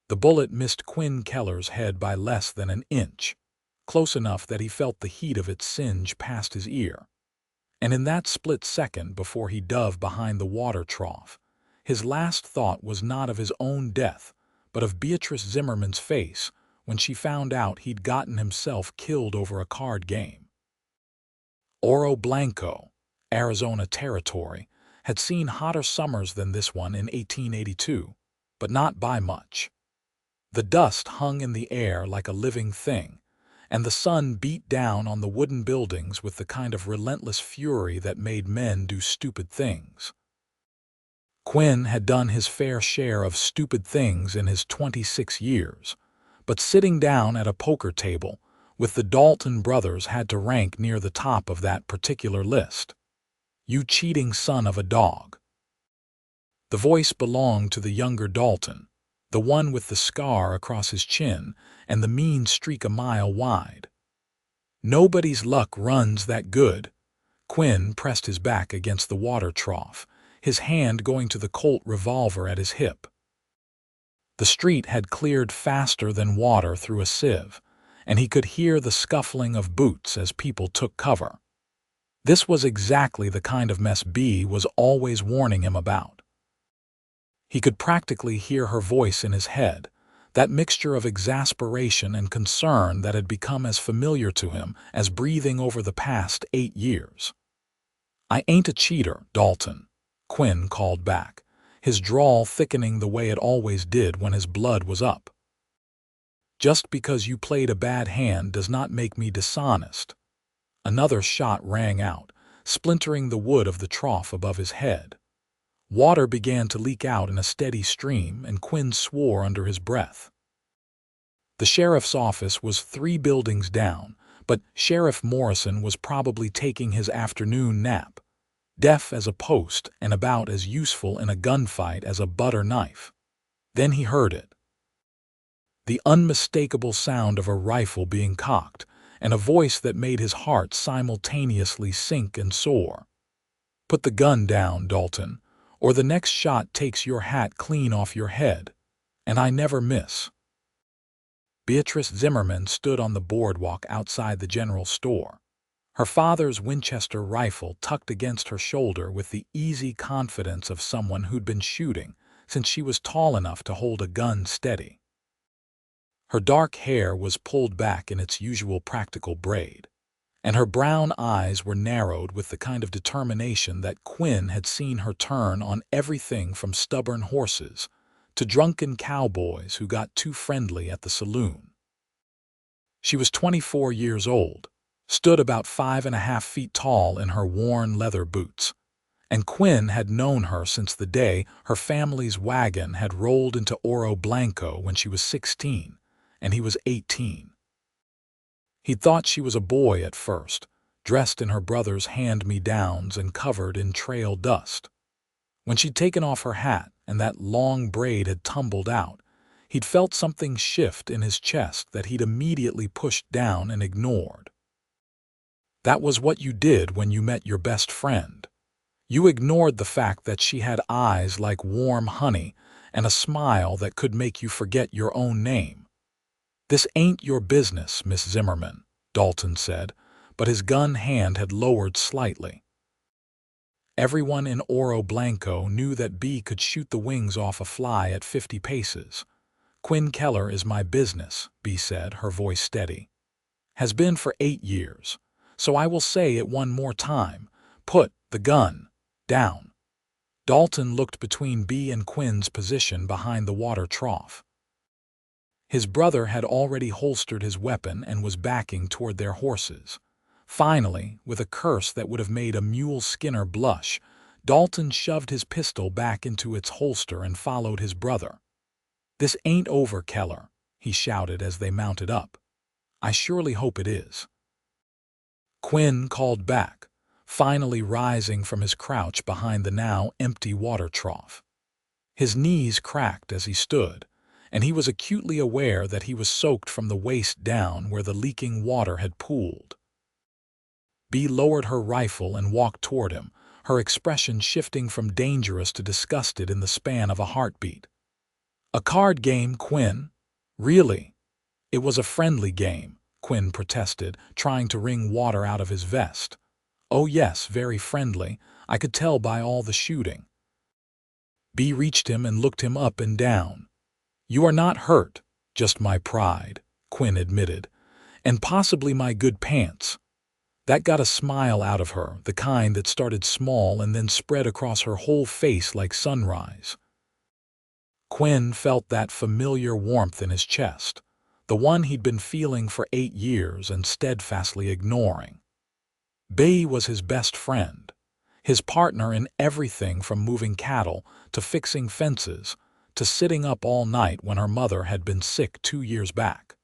The bullet missed Quinn Keller's head by less than an inch, close enough that he felt the heat of its singe past his ear. And in that split second before he dove behind the water trough, his last thought was not of his own death, but of Beatrice Zimmerman's face when she found out he'd gotten himself killed over a card game. Oro Blanco, Arizona Territory, had seen hotter summers than this one in 1882, but not by much. The dust hung in the air like a living thing, and the sun beat down on the wooden buildings with the kind of relentless fury that made men do stupid things. Quinn had done his fair share of stupid things in his 26 years, but sitting down at a poker table with the Dalton brothers had to rank near the top of that particular list. "You cheating son of a dog." The voice belonged to the younger Dalton, the one with the scar across his chin and the mean streak a mile wide. "Nobody's luck runs that good." Quinn pressed his back against the water trough, his hand going to the Colt revolver at his hip. The street had cleared faster than water through a sieve, and he could hear the scuffling of boots as people took cover. This was exactly the kind of mess Bea was always warning him about. He could practically hear her voice in his head, that mixture of exasperation and concern that had become as familiar to him as breathing over the past 8 years. "I ain't a cheater, Dalton," Quinn called back, his drawl thickening the way it always did when his blood was up. "Just because you played a bad hand does not make me dishonest." Another shot rang out, splintering the wood of the trough above his head. Water began to leak out in a steady stream, and Quinn swore under his breath. The sheriff's office was 3 buildings down, but Sheriff Morrison was probably taking his afternoon nap, deaf as a post and about as useful in a gunfight as a butter knife. Then he heard it. The unmistakable sound of a rifle being cocked, and a voice that made his heart simultaneously sink and soar. "Put the gun down, Dalton, or the next shot takes your hat clean off your head, and I never miss." Beatrice Zimmerman stood on the boardwalk outside the general store, her father's Winchester rifle tucked against her shoulder with the easy confidence of someone who'd been shooting since she was tall enough to hold a gun steady. Her dark hair was pulled back in its usual practical braid, and her brown eyes were narrowed with the kind of determination that Quinn had seen her turn on everything from stubborn horses to drunken cowboys who got too friendly at the saloon. She was 24 years old, stood about 5.5 feet tall in her worn leather boots, and Quinn had known her since the day her family's wagon had rolled into Oro Blanco when she was 16 and he was 18. He'd thought she was a boy at first, dressed in her brother's hand-me-downs and covered in trail dust. When she'd taken off her hat and that long braid had tumbled out, he'd felt something shift in his chest that he'd immediately pushed down and ignored. That was what you did when you met your best friend. You ignored the fact that she had eyes like warm honey and a smile that could make you forget your own name. "This ain't your business, Miss Zimmerman," Dalton said, but his gun hand had lowered slightly. Everyone in Oro Blanco knew that Bea could shoot the wings off a fly at 50 paces. "Quinn Keller is my business," Bea said, her voice steady. "Has been for 8 years, so I will say it one more time. Put the gun down." Dalton looked between Bea and Quinn's position behind the water trough. His brother had already holstered his weapon and was backing toward their horses. Finally, with a curse that would have made a mule skinner blush, Dalton shoved his pistol back into its holster and followed his brother. "This ain't over, Keller," he shouted as they mounted up. "I surely hope it is." Quinn called back, finally rising from his crouch behind the now empty water trough. His knees cracked as he stood, and he was acutely aware that he was soaked from the waist down where the leaking water had pooled. Bea lowered her rifle and walked toward him, her expression shifting from dangerous to disgusted in the span of a heartbeat. A card game, Quinn? Really? It was a friendly game, Quinn protested, trying to wring water out of his vest. Oh yes, very friendly. I could tell by all the shooting. Bea reached him and looked him up and down. You are not hurt, just my pride, Quinn admitted, and possibly my good pants. That got a smile out of her, the kind that started small and then spread across her whole face like sunrise. Quinn felt that familiar warmth in his chest, the one he'd been feeling for 8 years and steadfastly ignoring. Bea was his best friend, his partner in everything from moving cattle to fixing fences to sitting up all night when her mother had been sick 2 years back.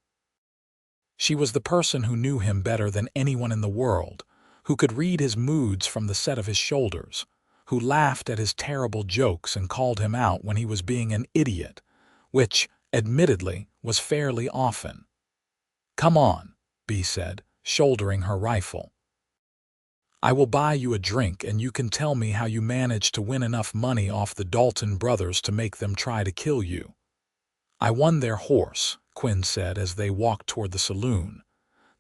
She was the person who knew him better than anyone in the world, who could read his moods from the set of his shoulders, who laughed at his terrible jokes and called him out when he was being an idiot, which, admittedly, was fairly often. Come on, Bea said, shouldering her rifle. I will buy you a drink and you can tell me how you managed to win enough money off the Dalton brothers to make them try to kill you. I won their horse, Quinn said as they walked toward the saloon.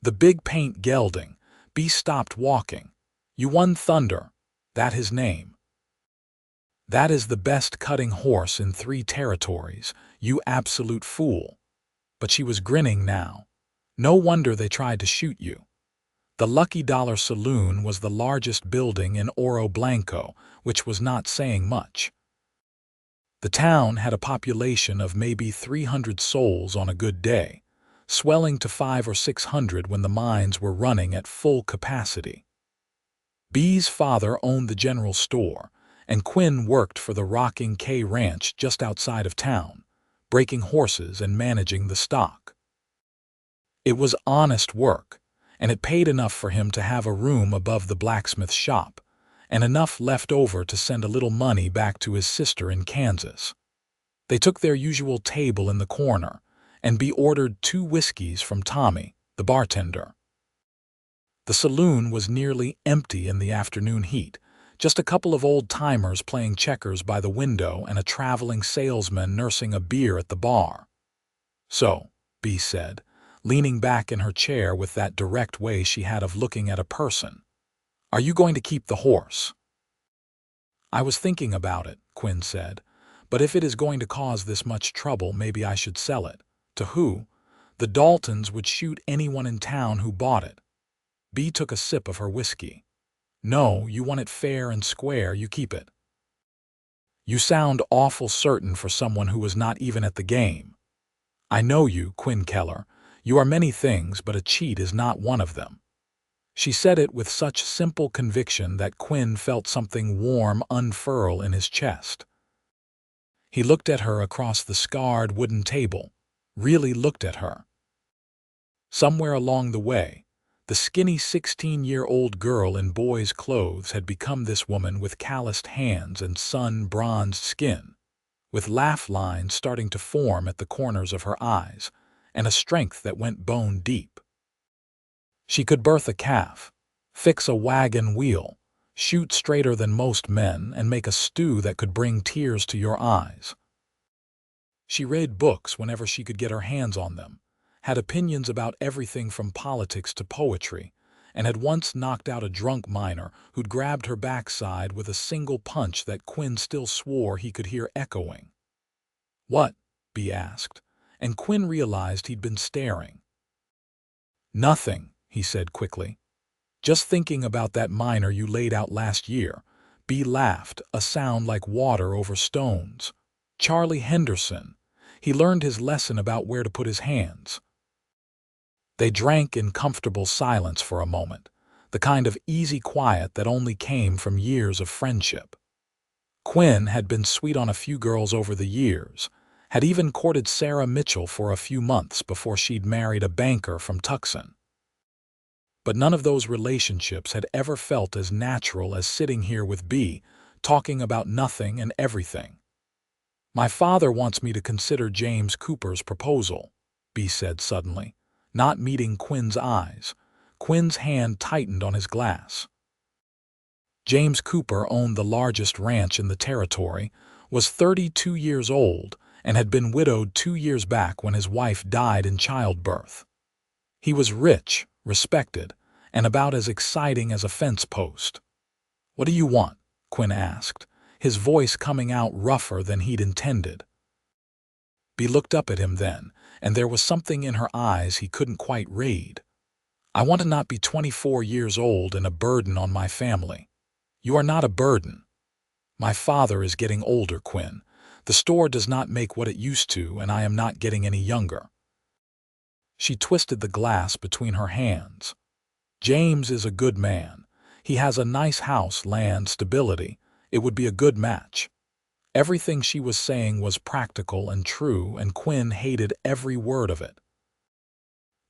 The big paint gelding. Bea stopped walking. You won Thunder. That his name. That is the best cutting horse in 3 territories, you absolute fool. But she was grinning now. No wonder they tried to shoot you. The Lucky Dollar Saloon was the largest building in Oro Blanco, which was not saying much. The town had a population of maybe 300 souls on a good day, swelling to 500 or 600 when the mines were running at full capacity. Bea's father owned the general store, and Quinn worked for the Rocking K Ranch just outside of town, breaking horses and managing the stock. It was honest work, and it paid enough for him to have a room above the blacksmith shop, and enough left over to send a little money back to his sister in Kansas. They took their usual table in the corner, and Bea ordered 2 whiskeys from Tommy, the bartender. The saloon was nearly empty in the afternoon heat, just a couple of old-timers playing checkers by the window and a traveling salesman nursing a beer at the bar. So, Bea said, leaning back in her chair with that direct way she had of looking at a person, are you going to keep the horse? I was thinking about it, Quinn said, but if it is going to cause this much trouble, maybe I should sell it. To who? The Daltons would shoot anyone in town who bought it. Bea took a sip of her whiskey. No, you want it fair and square, you keep it. You sound awful certain for someone who was not even at the game. I know you, Quinn Keller. You are many things, but a cheat is not one of them. She said it with such simple conviction that Quinn felt something warm unfurl in his chest. He looked at her across the scarred wooden table, really looked at her. Somewhere along the way, the skinny 16-year-old girl in boy's clothes had become this woman with calloused hands and sun-bronzed skin, with laugh lines starting to form at the corners of her eyes, and a strength that went bone deep. She could birth a calf, fix a wagon wheel, shoot straighter than most men, and make a stew that could bring tears to your eyes. She read books whenever she could get her hands on them, had opinions about everything from politics to poetry, and had once knocked out a drunk miner who'd grabbed her backside with a single punch that Quinn still swore he could hear echoing. What? Bea asked, and Quinn realized he'd been staring. Nothing, he said quickly. Just thinking about that miner you laid out last year. Bea laughed, a sound like water over stones. Charlie Henderson. He learned his lesson about where to put his hands. They drank in comfortable silence for a moment, the kind of easy quiet that only came from years of friendship. Quinn had been sweet on a few girls over the years, had even courted Sarah Mitchell for a few months before she'd married a banker from Tucson. But none of those relationships had ever felt as natural as sitting here with Bea, talking about nothing and everything. My father wants me to consider James Cooper's proposal, Bea said suddenly, not meeting Quinn's eyes. Quinn's hand tightened on his glass. James Cooper owned the largest ranch in the territory, was 32 years old, and had been widowed 2 years back when his wife died in childbirth. He was rich, respected, and about as exciting as a fence post. "What do you want?" Quinn asked, his voice coming out rougher than he'd intended. Bea looked up at him then, and there was something in her eyes he couldn't quite read. "I want to not be 24 years old and a burden on my family." "You are not a burden." "My father is getting older, Quinn. The store does not make what it used to, and I am not getting any younger." She twisted the glass between her hands. "James is a good man. He has a nice house, land, stability. It would be a good match." Everything she was saying was practical and true, and Quinn hated every word of it.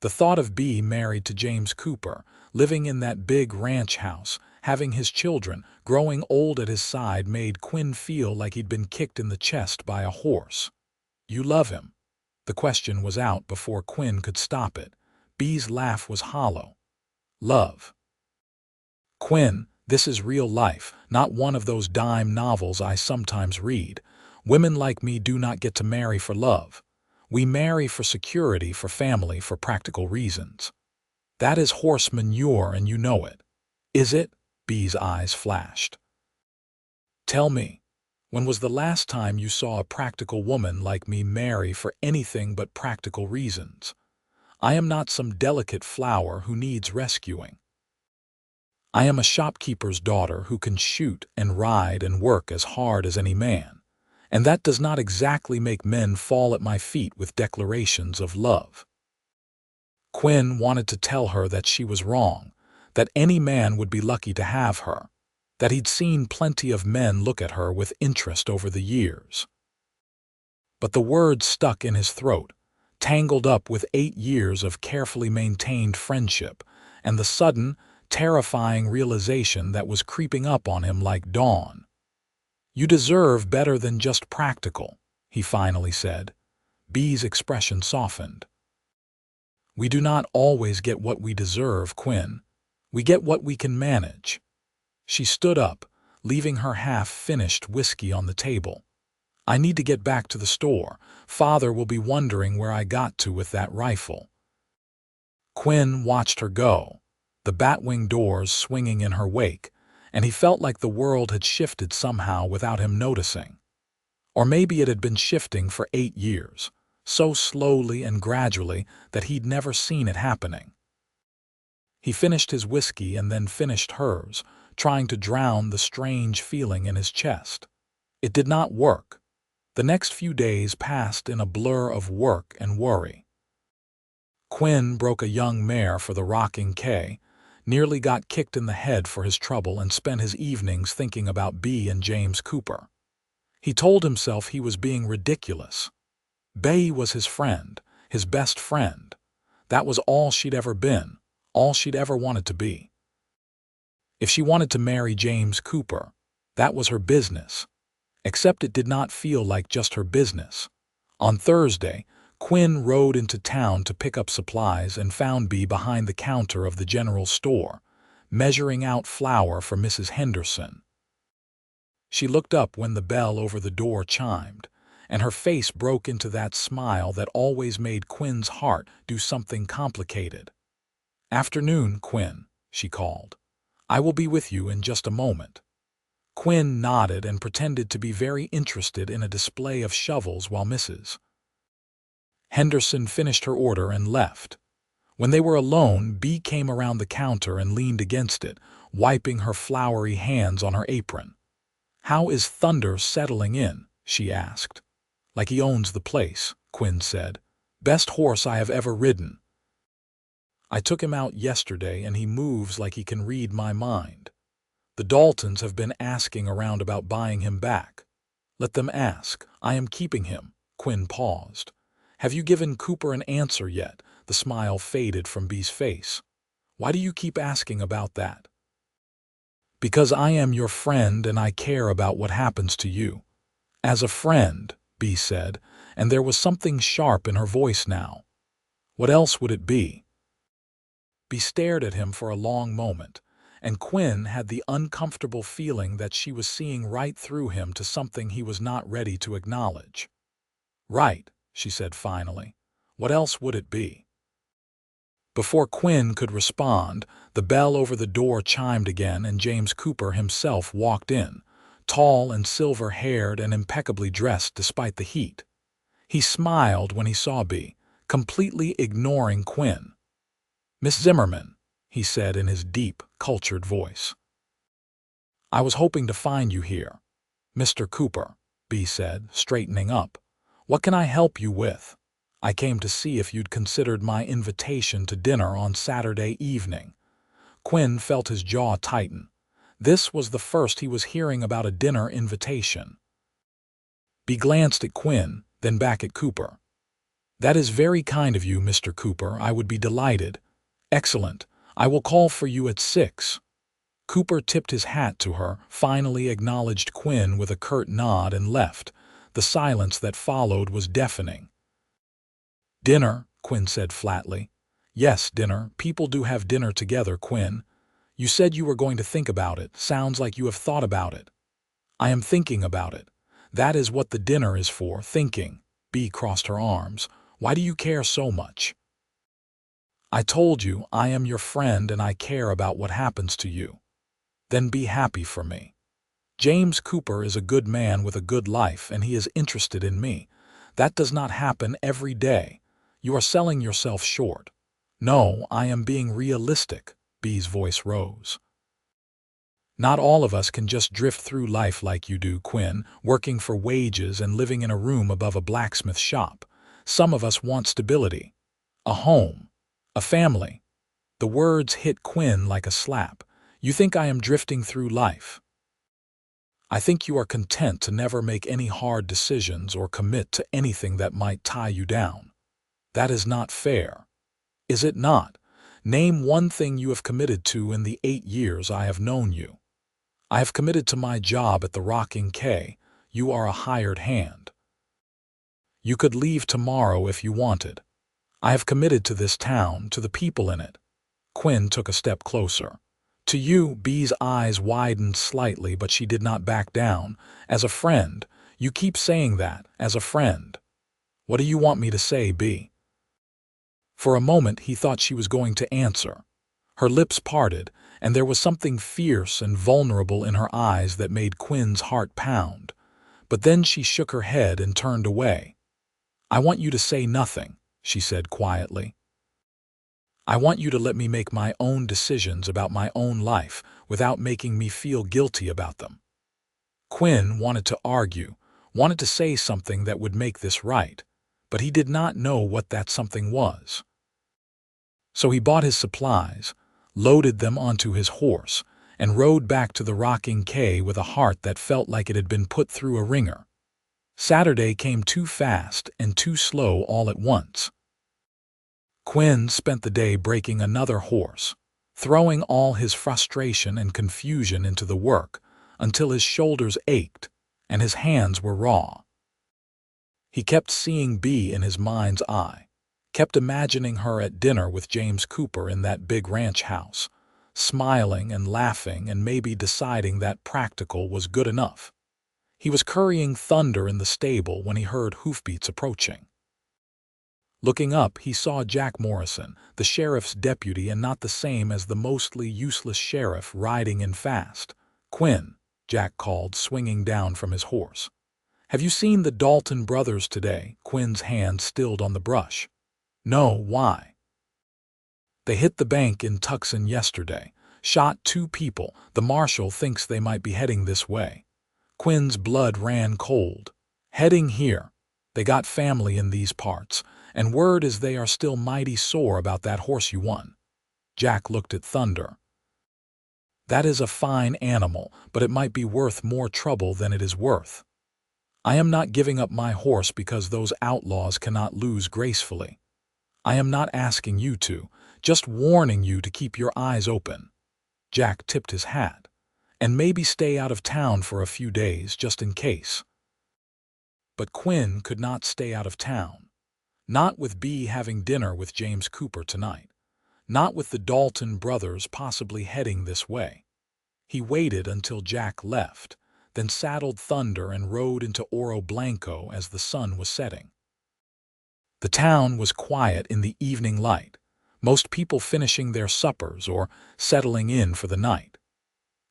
The thought of Bea married to James Cooper, living in that big ranch house, having his children, growing old at his side, made Quinn feel like he'd been kicked in the chest by a horse. "You love him?" The question was out before Quinn could stop it. Bea's laugh was hollow. "Love? Quinn, this is real life, not one of those dime novels I sometimes read. Women like me do not get to marry for love. We marry for security, for family, for practical reasons." "That is horse manure, and you know it." "Is it?" Bea's eyes flashed. "Tell me, when was the last time you saw a practical woman like me marry for anything but practical reasons? I am not some delicate flower who needs rescuing. I am a shopkeeper's daughter who can shoot and ride and work as hard as any man, and that does not exactly make men fall at my feet with declarations of love." Quinn wanted to tell her that she was wrong, that any man would be lucky to have her, that he'd seen plenty of men look at her with interest over the years. But the words stuck in his throat, tangled up with 8 years of carefully maintained friendship, and the sudden, terrifying realization that was creeping up on him like dawn. "You deserve better than just practical," he finally said. Bea's expression softened. "We do not always get what we deserve, Quinn. We get what we can manage." She stood up, leaving her half-finished whiskey on the table. "I need to get back to the store. Father will be wondering where I got to with that rifle." Quinn watched her go, the batwing doors swinging in her wake, and he felt like the world had shifted somehow without him noticing. Or maybe it had been shifting for 8 years, so slowly and gradually that he'd never seen it happening. He finished his whiskey and then finished hers, trying to drown the strange feeling in his chest. It did not work. The next few days passed in a blur of work and worry. Quinn broke a young mare for the rocking K, nearly got kicked in the head for his trouble, and spent his evenings thinking about Bea and James Cooper. He told himself he was being ridiculous. Bea was his friend, his best friend. That was all she'd ever been, all she'd ever wanted to be. If she wanted to marry James Cooper, that was her business. Except it did not feel like just her business. On Thursday, Quinn rode into town to pick up supplies and found Bea behind the counter of the general store, measuring out flour for Mrs. Henderson. She looked up when the bell over the door chimed, and her face broke into that smile that always made Quinn's heart do something complicated. "Afternoon, Quinn," she called. "I will be with you in just a moment." Quinn nodded and pretended to be very interested in a display of shovels while Mrs. Henderson finished her order and left. When they were alone, Bea came around the counter and leaned against it, wiping her floury hands on her apron. "How is Thunder settling in?" she asked. "Like he owns the place," Quinn said. "Best horse I have ever ridden. I took him out yesterday and he moves like he can read my mind. The Daltons have been asking around about buying him back." "Let them ask. I am keeping him." Quinn paused. "Have you given Cooper an answer yet?" The smile faded from Bea's face. "Why do you keep asking about that?" "Because I am your friend and I care about what happens to you." "As a friend," Bea said, and there was something sharp in her voice now. "What else would it be?" Bea stared at him for a long moment, and Quinn had the uncomfortable feeling that she was seeing right through him to something he was not ready to acknowledge. Right, she said finally. What else would it be? Before Quinn could respond, the bell over the door chimed again and James Cooper himself walked in, tall and silver-haired and impeccably dressed despite the heat. He smiled when he saw Bea, completely ignoring Quinn. "Miss Zimmerman," he said in his deep, cultured voice. "I was hoping to find you here." "Mr. Cooper," Bea said, straightening up. "What can I help you with? I came to see if you'd considered my invitation to dinner on Saturday evening." Quinn felt his jaw tighten. This was the first he was hearing about a dinner invitation. Bea glanced at Quinn, then back at Cooper. "That is very kind of you, Mr. Cooper. I would be delighted." "Excellent. I will call for you at 6. Cooper tipped his hat to her, finally acknowledged Quinn with a curt nod and left. The silence that followed was deafening. "Dinner," Quinn said flatly. "Yes, dinner. People do have dinner together, Quinn. You said you were going to think about it. Sounds like you have thought about it." "I am thinking about it. That is what the dinner is for, thinking." Bea crossed her arms. "Why do you care so much?" "I told you I am your friend and I care about what happens to you." "Then be happy for me. James Cooper is a good man with a good life and he is interested in me. That does not happen every day. You are selling yourself short." "No, I am being realistic." Bea's voice rose. "Not all of us can just drift through life like you do, Quinn, working for wages and living in a room above a blacksmith shop. Some of us want stability. A home. A family." The words hit Quinn like a slap. "You think I am drifting through life? I think you are content to never make any hard decisions or commit to anything that might tie you down. That is not fair." "Is it not? Name one thing you have committed to in the 8 years I have known you." "I have committed to my job at the Rocking K. You are a hired hand." "You could leave tomorrow if you wanted." "I have committed to this town, to the people in it." Quinn took a step closer. "To you," Bea's eyes widened slightly, but she did not back down. "As a friend. You keep saying that, as a friend." "What do you want me to say, Bea?" For a moment he thought she was going to answer. Her lips parted, and there was something fierce and vulnerable in her eyes that made Quinn's heart pound. But then she shook her head and turned away. "I want you to say nothing," she said quietly. "I want you to let me make my own decisions about my own life without making me feel guilty about them." Quinn wanted to argue, wanted to say something that would make this right, but he did not know what that something was. So he bought his supplies, loaded them onto his horse, and rode back to the Rocking K with a heart that felt like it had been put through a wringer. Saturday came too fast and too slow all at once. Quinn spent the day breaking another horse, throwing all his frustration and confusion into the work until his shoulders ached and his hands were raw. He kept seeing Bea in his mind's eye, kept imagining her at dinner with James Cooper in that big ranch house, smiling and laughing and maybe deciding that practical was good enough. He was currying thunder in the stable when he heard hoofbeats approaching. Looking up, he saw Jack Morrison, the sheriff's deputy and not the same as the mostly useless sheriff, riding in fast. "Quinn," Jack called, swinging down from his horse. "Have you seen the Dalton brothers today?" Quinn's hand stilled on the brush. "No, why?" "They hit the bank in Tucson yesterday. Shot 2 people. The marshal thinks they might be heading this way." Quinn's blood ran cold. "Heading here? They got family in these parts, and word is they are still mighty sore about that horse you won." Jack looked at Thunder. "That is a fine animal, but it might be worth more trouble than it is worth. I am not giving up my horse because those outlaws cannot lose gracefully. I am not asking you to, just warning you to keep your eyes open." Jack tipped his hat. "And maybe stay out of town for a few days, just in case." But Quinn could not stay out of town. Not with Bea having dinner with James Cooper tonight. Not with the Dalton brothers possibly heading this way. He waited until Jack left, then saddled Thunder and rode into Oro Blanco as the sun was setting. The town was quiet in the evening light, most people finishing their suppers or settling in for the night.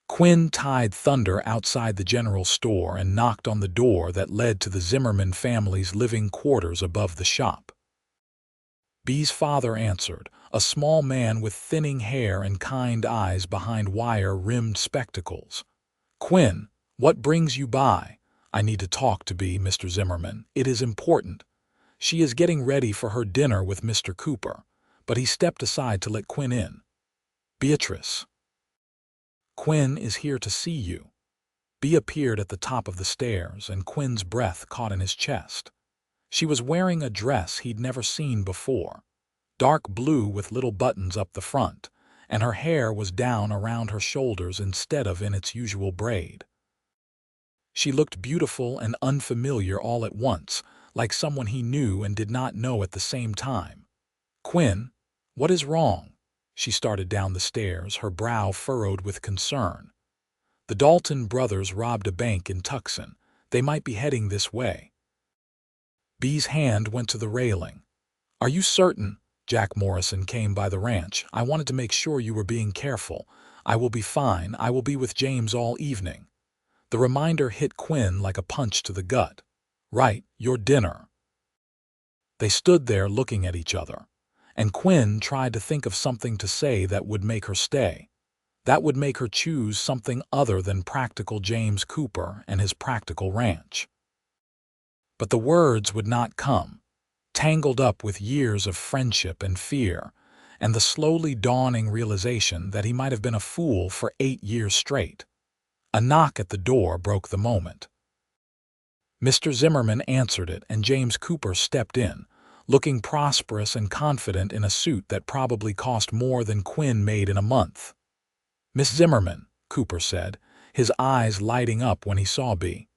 Quinn tied thunder outside the general store and knocked on the door that led to the Zimmerman family's living quarters above the shop. Bee's father answered, a small man with thinning hair and kind eyes behind wire-rimmed spectacles. "Quinn, what brings you by? I need to talk to Bee, Mr. Zimmerman. It is important. She is getting ready for her dinner with Mr. Cooper," but he stepped aside to let Quinn in. "Beatrice, Quinn is here to see you." Bee appeared at the top of the stairs, and Quinn's breath caught in his chest. She was wearing a dress he'd never seen before, dark blue with little buttons up the front, and her hair was down around her shoulders instead of in its usual braid. She looked beautiful and unfamiliar all at once, like someone he knew and did not know at the same time. "Quinn, what is wrong?" She started down the stairs, her brow furrowed with concern. "The Dalton brothers robbed a bank in Tucson. They might be heading this way." Bee's hand went to the railing. "Are you certain?" Jack Morrison came by the ranch. "I wanted to make sure you were being careful." "I will be fine. I will be with James all evening." The reminder hit Quinn like a punch to the gut. "Right, your dinner." They stood there looking at each other, and Quinn tried to think of something to say that would make her stay. That would make her choose something other than practical James Cooper and his practical ranch. But the words would not come, tangled up with years of friendship and fear, and the slowly dawning realization that he might have been a fool for 8 years straight. A knock at the door broke the moment. Mr. Zimmerman answered it, and James Cooper stepped in, looking prosperous and confident in a suit that probably cost more than Quinn made in a month. "Miss Zimmerman," Cooper said, his eyes lighting up when he saw Bee.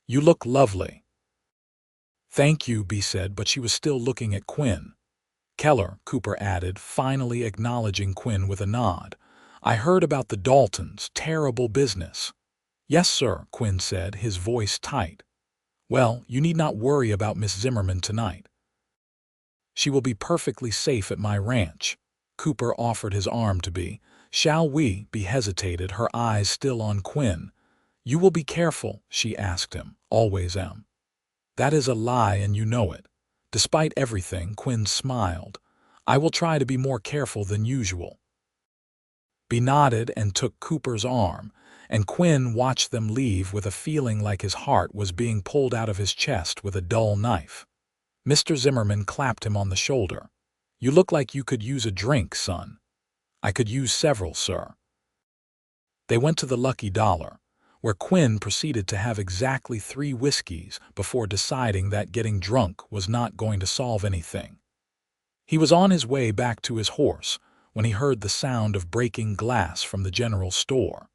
"You look lovely." "Thank you," Bee said, but she was still looking at Quinn. "Keller," Cooper added, finally acknowledging Quinn with a nod. "I heard about the Daltons. Terrible business." "Yes, sir," Quinn said, his voice tight. "Well, you need not worry about Miss Zimmerman tonight. She will be perfectly safe at my ranch." Cooper offered his arm to Bee. "Shall we?" Bee hesitated, her eyes still on Quinn. "You will be careful?" she asked him. "Always am." "That is a lie, and you know it." Despite everything, Quinn smiled. "I will try to be more careful than usual." Bee nodded and took Cooper's arm, and Quinn watched them leave with a feeling like his heart was being pulled out of his chest with a dull knife. Mr. Zimmerman clapped him on the shoulder. "You look like you could use a drink, son." "I could use several, sir." They went to the Lucky Dollar, where Quinn proceeded to have exactly 3 whiskeys before deciding that getting drunk was not going to solve anything. He was on his way back to his horse when he heard the sound of breaking glass from the general store.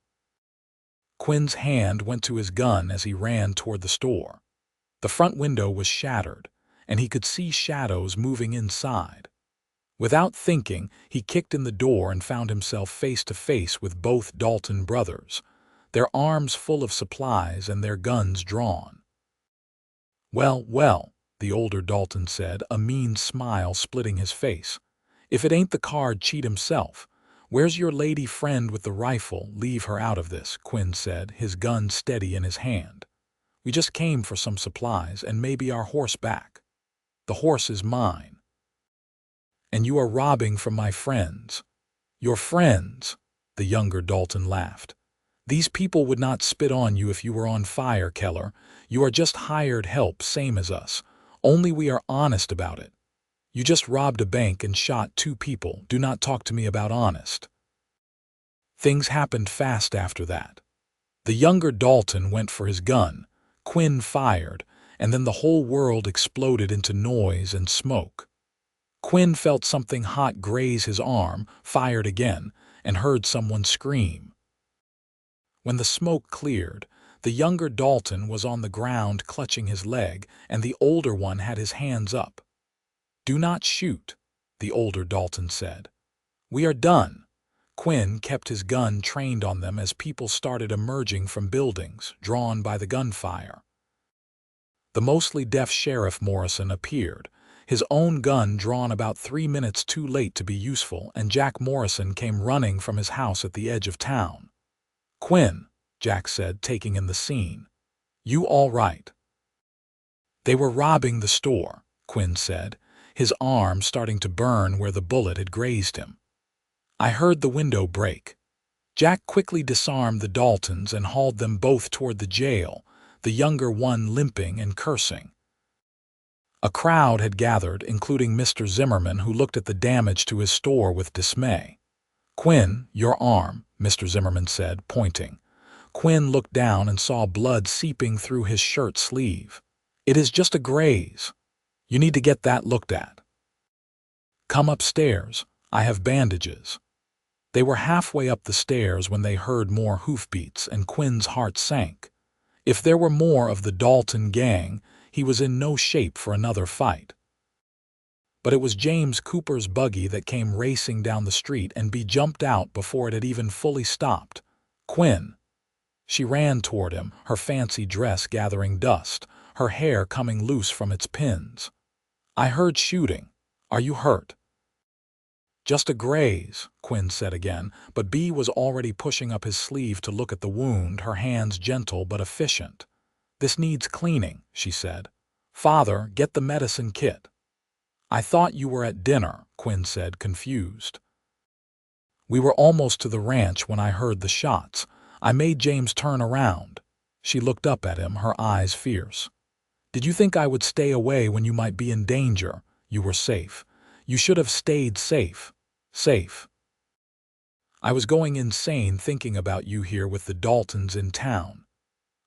Quinn's hand went to his gun as he ran toward the store. The front window was shattered, and he could see shadows moving inside. Without thinking, he kicked in the door and found himself face to face with both Dalton brothers, their arms full of supplies and their guns drawn. "Well, well," the older Dalton said, a mean smile splitting his face. "If it ain't the card cheat himself. Where's your lady friend with the rifle? Leave her out of this," Quinn said, his gun steady in his hand. "We just came for some supplies and maybe our horse back." "The horse is mine." "And you are robbing from my friends." "Your friends?" The younger Dalton laughed. "These people would not spit on you if you were on fire, Keller. You are just hired help, same as us. Only we are honest about it. You just robbed a bank and shot 2 people. Do not talk to me about honest." Things happened fast after that. The younger Dalton went for his gun, Quinn fired, and then the whole world exploded into noise and smoke. Quinn felt something hot graze his arm, fired again, and heard someone scream. When the smoke cleared, the younger Dalton was on the ground clutching his leg, and the older one had his hands up. "Do not shoot," the older Dalton said. "We are done." Quinn kept his gun trained on them as people started emerging from buildings, drawn by the gunfire. The mostly deaf Sheriff Morrison appeared, his own gun drawn about 3 minutes too late to be useful, and Jack Morrison came running from his house at the edge of town. "Quinn," Jack said, taking in the scene. "You all right?" "They were robbing the store," Quinn said, his arm starting to burn where the bullet had grazed him. "I heard the window break." Jack quickly disarmed the Daltons and hauled them both toward the jail, the younger one limping and cursing. A crowd had gathered, including Mr. Zimmerman, who looked at the damage to his store with dismay. "Quinn, your arm," Mr. Zimmerman said, pointing. Quinn looked down and saw blood seeping through his shirt sleeve. "It is just a graze. You need to get that looked at." "Come upstairs. I have bandages." They were halfway up the stairs when they heard more hoofbeats, and Quinn's heart sank. If there were more of the Dalton gang, he was in no shape for another fight. But it was James Cooper's buggy that came racing down the street, and Bea jumped out before it had even fully stopped. "Quinn!" She ran toward him, her fancy dress gathering dust, her hair coming loose from its pins. "I heard shooting. Are you hurt?" "Just a graze," Quinn said again, but Bea was already pushing up his sleeve to look at the wound, her hands gentle but efficient. "This needs cleaning," she said. "Father, get the medicine kit." "I thought you were at dinner," Quinn said, confused. "We were almost to the ranch when I heard the shots. I made James turn around." She looked up at him, her eyes fierce. "Did you think I would stay away when you might be in danger? You were safe. You should have stayed safe. Safe. I was going insane thinking about you here with the Daltons in town."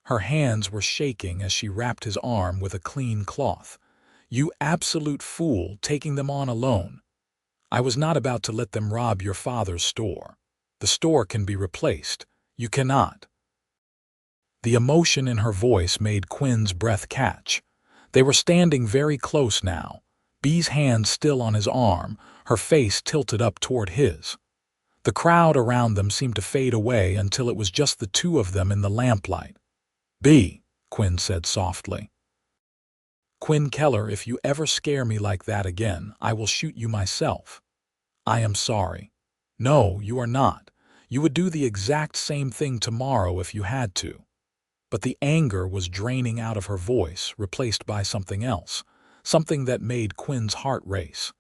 Her hands were shaking as she wrapped his arm with a clean cloth. "You absolute fool, taking them on alone. I was not about to let them rob your father's store. The store can be replaced. You cannot." The emotion in her voice made Quinn's breath catch. They were standing very close now, Bea's hand still on his arm, her face tilted up toward his. The crowd around them seemed to fade away until it was just the two of them in the lamplight. "Bea," Quinn said softly. "Quinn Keller, if you ever scare me like that again, I will shoot you myself." "I am sorry." "No, you are not. You would do the exact same thing tomorrow if you had to." But the anger was draining out of her voice, replaced by something else, something that made Quinn's heart race.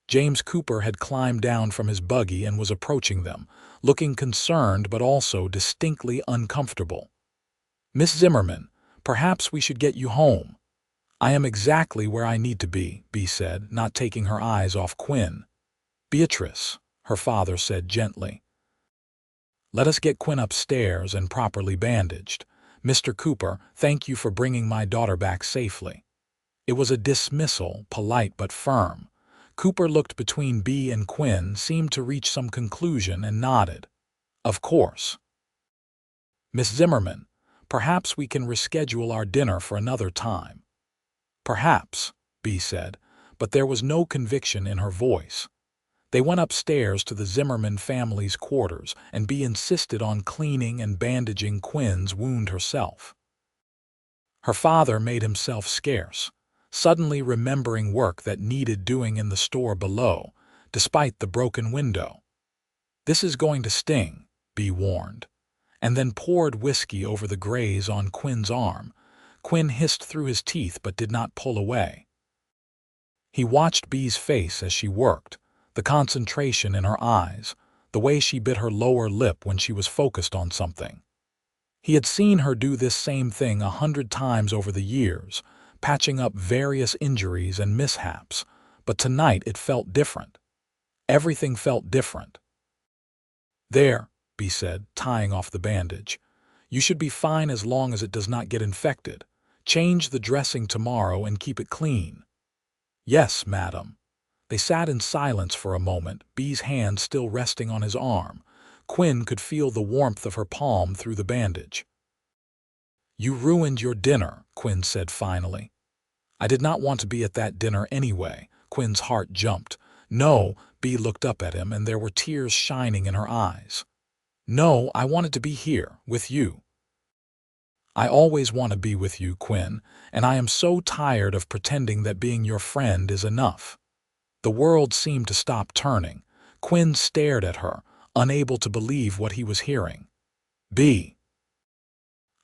James Cooper had climbed down from his buggy and was approaching them, looking concerned but also distinctly uncomfortable. "Miss Zimmerman, perhaps we should get you home." "I am exactly where I need to be," Bea said, not taking her eyes off Quinn. "Beatrice," her father said gently. "Let us get Quinn upstairs and properly bandaged. Mr. Cooper, thank you for bringing my daughter back safely." It was a dismissal, polite but firm. Cooper looked between Bea and Quinn, seemed to reach some conclusion, and nodded. "Of course." "Miss Zimmerman, perhaps we can reschedule our dinner for another time." "Perhaps," Bea said, but there was no conviction in her voice. They went upstairs to the Zimmerman family's quarters, and Bea insisted on cleaning and bandaging Quinn's wound herself. Her father made himself scarce, suddenly remembering work that needed doing in the store below, despite the broken window. "This is going to sting," Bea warned, and then poured whiskey over the graze on Quinn's arm. Quinn hissed through his teeth but did not pull away. He watched Bea's face as she worked, the concentration in her eyes, the way she bit her lower lip when she was focused on something. He had seen her do this same thing 100 times over the years, patching up various injuries and mishaps, but tonight it felt different. Everything felt different. "There," Bea said, tying off the bandage. "You should be fine as long as it does not get infected. Change the dressing tomorrow and keep it clean." "Yes, madam." They sat in silence for a moment, Bea's hand still resting on his arm. Quinn could feel the warmth of her palm through the bandage. "You ruined your dinner," Quinn said finally. "I did not want to be at that dinner anyway." Quinn's heart jumped. "No," Bea looked up at him and there were tears shining in her eyes. "No, I wanted to be here, with you." I always want to be with you, Quinn, and I am so tired of pretending that being your friend is enough." The world seemed to stop turning. Quinn stared at her, unable to believe what he was hearing. "B.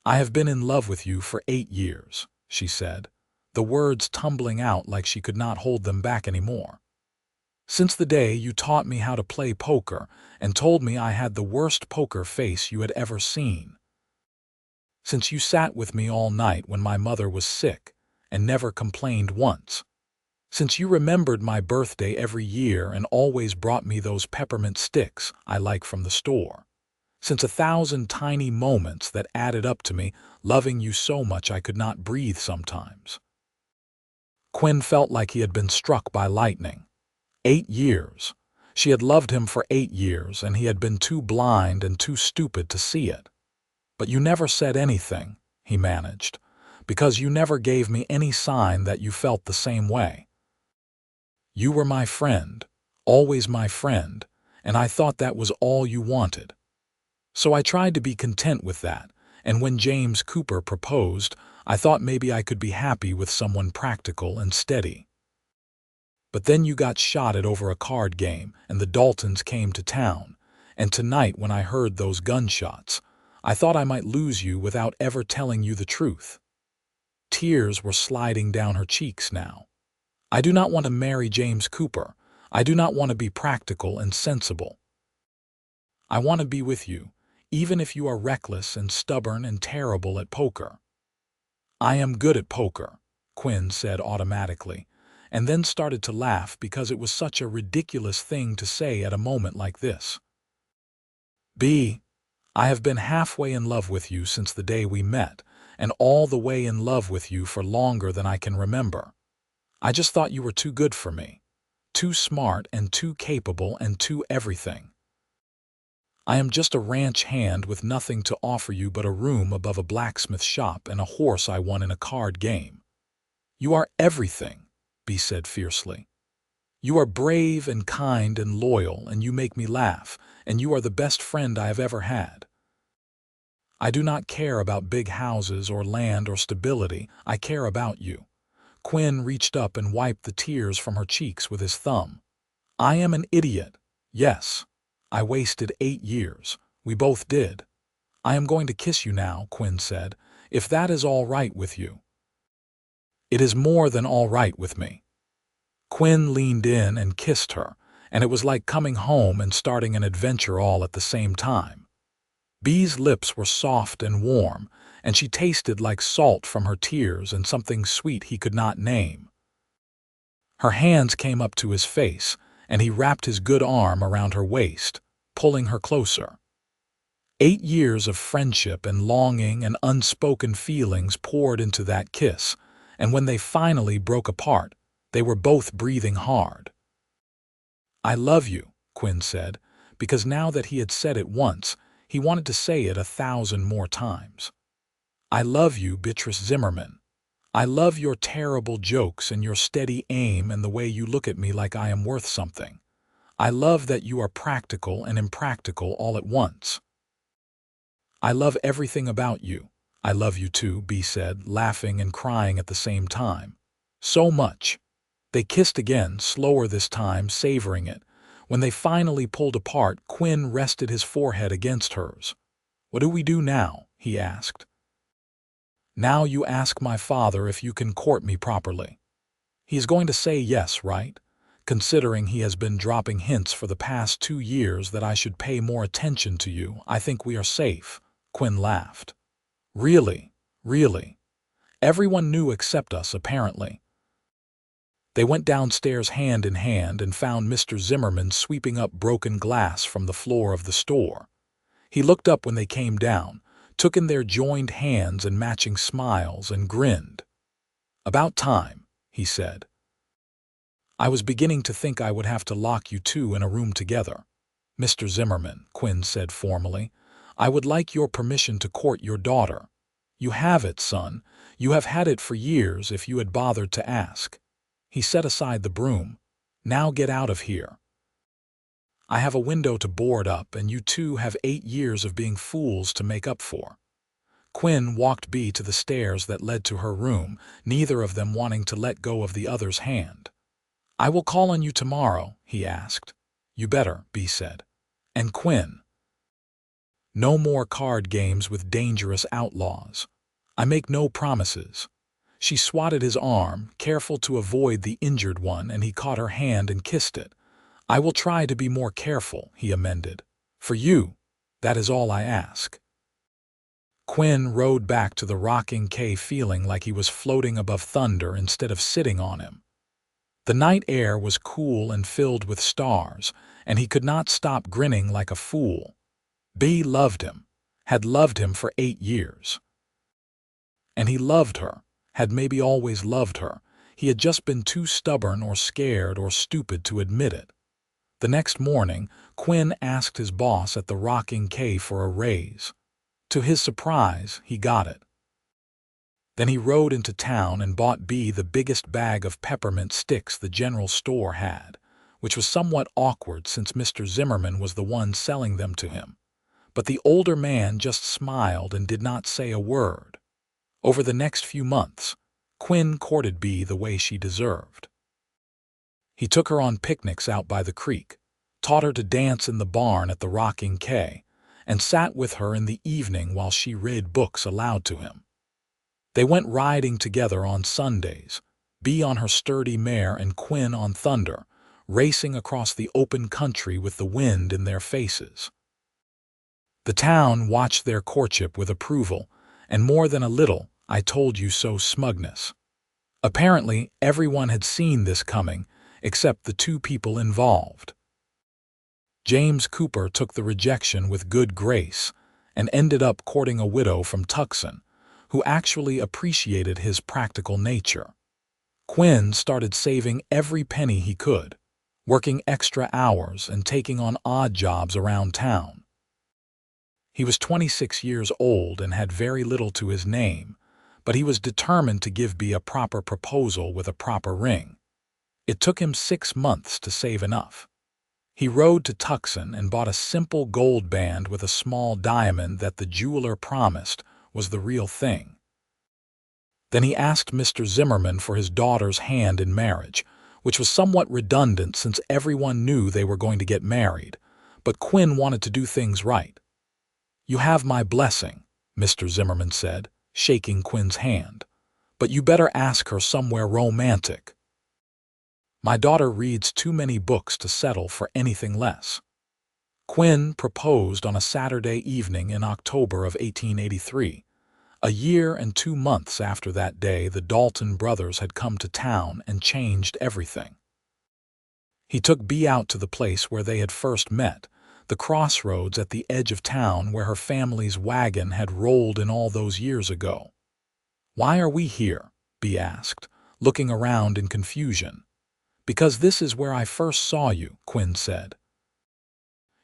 I have been in love with you for 8 years," she said, the words tumbling out like she could not hold them back anymore. "Since the day you taught me how to play poker and told me I had the worst poker face you had ever seen. Since you sat with me all night when my mother was sick and never complained once. Since you remembered my birthday every year and always brought me those peppermint sticks I like from the store. Since 1,000 tiny moments that added up to me loving you so much I could not breathe sometimes." Quinn felt like he had been struck by lightning. 8 years. She had loved him for 8 years, and he had been too blind and too stupid to see it. "But you never said anything," he managed, "because you never gave me any sign that you felt the same way. You were my friend, always my friend, and I thought that was all you wanted. So I tried to be content with that, and when James Cooper proposed, I thought maybe I could be happy with someone practical and steady. But then you got shot over a card game, and the Daltons came to town, and tonight when I heard those gunshots, I thought I might lose you without ever telling you the truth." Tears were sliding down her cheeks now. "I do not want to marry James Cooper. I do not want to be practical and sensible. I want to be with you, even if you are reckless and stubborn and terrible at poker." "I am good at poker," Quinn said automatically, and then started to laugh because it was such a ridiculous thing to say at a moment like this. "B. I have been halfway in love with you since the day we met, and all the way in love with you for longer than I can remember. I just thought you were too good for me, too smart and too capable and too everything. I am just a ranch hand with nothing to offer you but a room above a blacksmith shop and a horse I won in a card game." "You are everything," B said fiercely. "You are brave and kind and loyal, and you make me laugh, and you are the best friend I have ever had. I do not care about big houses or land or stability. I care about you." Quinn reached up and wiped the tears from her cheeks with his thumb. "I am an idiot. Yes. I wasted 8 years. We both did. I am going to kiss you now," Quinn said, "if that is all right with you." "It is more than all right with me." Quinn leaned in and kissed her, and it was like coming home and starting an adventure all at the same time. Bee's lips were soft and warm, and she tasted like salt from her tears and something sweet he could not name. Her hands came up to his face, and he wrapped his good arm around her waist, pulling her closer. 8 years of friendship and longing and unspoken feelings poured into that kiss, and when they finally broke apart, they were both breathing hard. "I love you," Quinn said, because now that he had said it once, he wanted to say it 1,000 more times. "I love you, Beatrice Zimmerman. I love your terrible jokes and your steady aim and the way you look at me like I am worth something. I love that you are practical and impractical all at once. I love everything about you." "I love you too," B said, laughing and crying at the same time. "So much." They kissed again, slower this time, savoring it. When they finally pulled apart, Quinn rested his forehead against hers. "What do we do now?" he asked. "Now you ask my father if you can court me properly. He is going to say yes, right? Considering he has been dropping hints for the past 2 years that I should pay more attention to you, I think we are safe." Quinn laughed. "Really? Really? Everyone knew except us, apparently." They went downstairs hand in hand and found Mr. Zimmerman sweeping up broken glass from the floor of the store. He looked up when they came down, took in their joined hands and matching smiles, and grinned. "About time," he said. "I was beginning to think I would have to lock you two in a room together." "Mr. Zimmerman," Quinn said formally, "I would like your permission to court your daughter." "You have it, son. You have had it for years if you had bothered to ask." He set aside the broom. "Now get out of here. I have a window to board up, and you two have 8 years of being fools to make up for." Quinn walked Bea to the stairs that led to her room, neither of them wanting to let go of the other's hand. "I will call on you tomorrow," he asked. "You better," Bea said. "And Quinn, no more card games with dangerous outlaws. I make no promises." She swatted his arm, careful to avoid the injured one, and he caught her hand and kissed it. "I will try to be more careful," he amended. "For you, that is all I ask." Quinn rode back to the rocking K feeling like he was floating above thunder instead of sitting on him. The night air was cool and filled with stars, and he could not stop grinning like a fool. Bea loved him, had loved him for 8 years. And he loved her, had maybe always loved her. He had just been too stubborn or scared or stupid to admit it. The next morning, Quinn asked his boss at the rocking K for a raise. To his surprise, he got it. Then he rode into town and bought Bea the biggest bag of peppermint sticks the general store had, which was somewhat awkward since Mr. Zimmerman was the one selling them to him. But the older man just smiled and did not say a word. Over the next few months, Quinn courted Bea the way she deserved. He took her on picnics out by the creek, taught her to dance in the barn at the rocking K, and sat with her in the evening while she read books aloud to him. They went riding together on Sundays, Bea on her sturdy mare and Quinn on Thunder, racing across the open country with the wind in their faces. The town watched their courtship with approval, and more than a little "I told you so" smugness. Apparently, everyone had seen this coming, except the two people involved. James Cooper took the rejection with good grace and ended up courting a widow from Tucson, who actually appreciated his practical nature. Quinn started saving every penny he could, working extra hours and taking on odd jobs around town. He was 26 years old and had very little to his name, but he was determined to give Bea a proper proposal with a proper ring. It took him 6 months to save enough. He rode to Tucson and bought a simple gold band with a small diamond that the jeweler promised was the real thing. Then he asked Mr. Zimmerman for his daughter's hand in marriage, which was somewhat redundant since everyone knew they were going to get married, but Quinn wanted to do things right. "You have my blessing," Mr. Zimmerman said, shaking Quinn's hand, "but you better ask her somewhere romantic. My daughter reads too many books to settle for anything less." Quinn proposed on a Saturday evening in October of 1883. A year and 2 months after that day, the Dalton brothers had come to town and changed everything. He took Bea out to the place where they had first met, the crossroads at the edge of town where her family's wagon had rolled in all those years ago. "Why are we here?" Bea asked, looking around in confusion. "Because this is where I first saw you," Quinn said.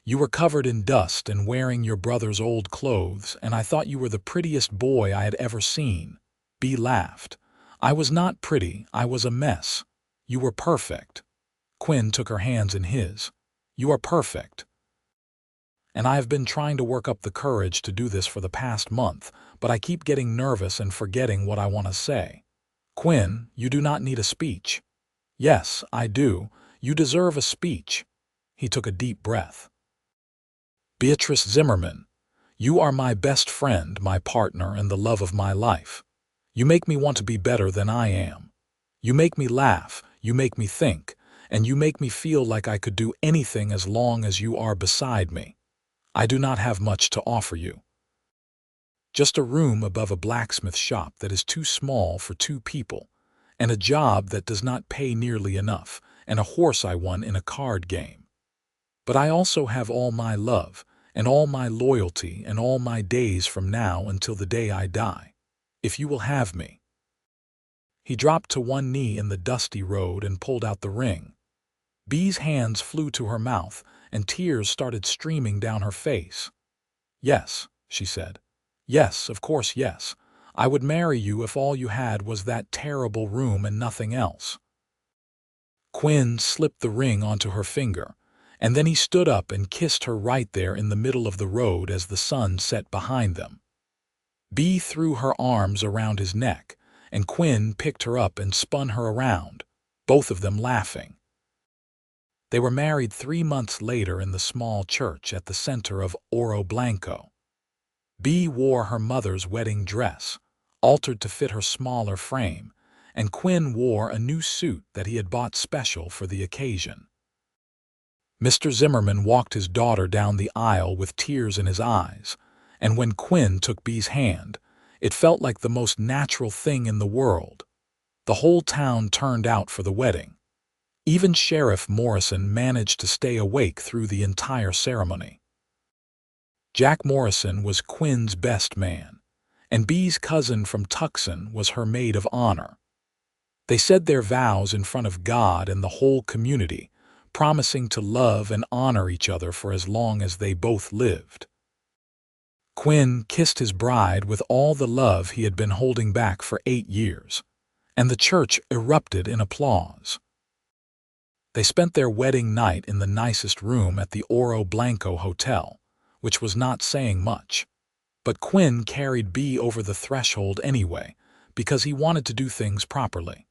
"You were covered in dust and wearing your brother's old clothes, and I thought you were the prettiest boy I had ever seen." Bea laughed. "I was not pretty, I was a mess. You were perfect." Quinn took her hands in his. "You are perfect. And I have been trying to work up the courage to do this for the past month, but I keep getting nervous and forgetting what I want to say." "Quinn, you do not need a speech." "Yes, I do. You deserve a speech." He took a deep breath. "Beatrice Zimmerman, you are my best friend, my partner, and the love of my life. You make me want to be better than I am. You make me laugh, you make me think, and you make me feel like I could do anything as long as you are beside me. I do not have much to offer you. Just a room above a blacksmith shop that is too small for 2 people, and a job that does not pay nearly enough, and a horse I won in a card game. But I also have all my love, and all my loyalty, and all my days from now until the day I die, if you will have me." He dropped to one knee in the dusty road and pulled out the ring. Bea's hands flew to her mouth, and tears started streaming down her face. "Yes," she said. "Yes, of course, yes. I would marry you if all you had was that terrible room and nothing else." Quinn slipped the ring onto her finger, and then he stood up and kissed her right there in the middle of the road as the sun set behind them. Bea threw her arms around his neck, and Quinn picked her up and spun her around, both of them laughing. They were married 3 months later in the small church at the center of Oro Blanco. Bea wore her mother's wedding dress, altered to fit her smaller frame, and Quinn wore a new suit that he had bought special for the occasion. Mr. Zimmerman walked his daughter down the aisle with tears in his eyes, and when Quinn took Bea's hand, it felt like the most natural thing in the world. The whole town turned out for the wedding. Even Sheriff Morrison managed to stay awake through the entire ceremony. Jack Morrison was Quinn's best man, and Bea's cousin from Tucson was her maid of honor. They said their vows in front of God and the whole community, promising to love and honor each other for as long as they both lived. Quinn kissed his bride with all the love he had been holding back for 8 years, and the church erupted in applause. They spent their wedding night in the nicest room at the Oro Blanco Hotel, which was not saying much. But Quinn carried Bea over the threshold anyway, because he wanted to do things properly.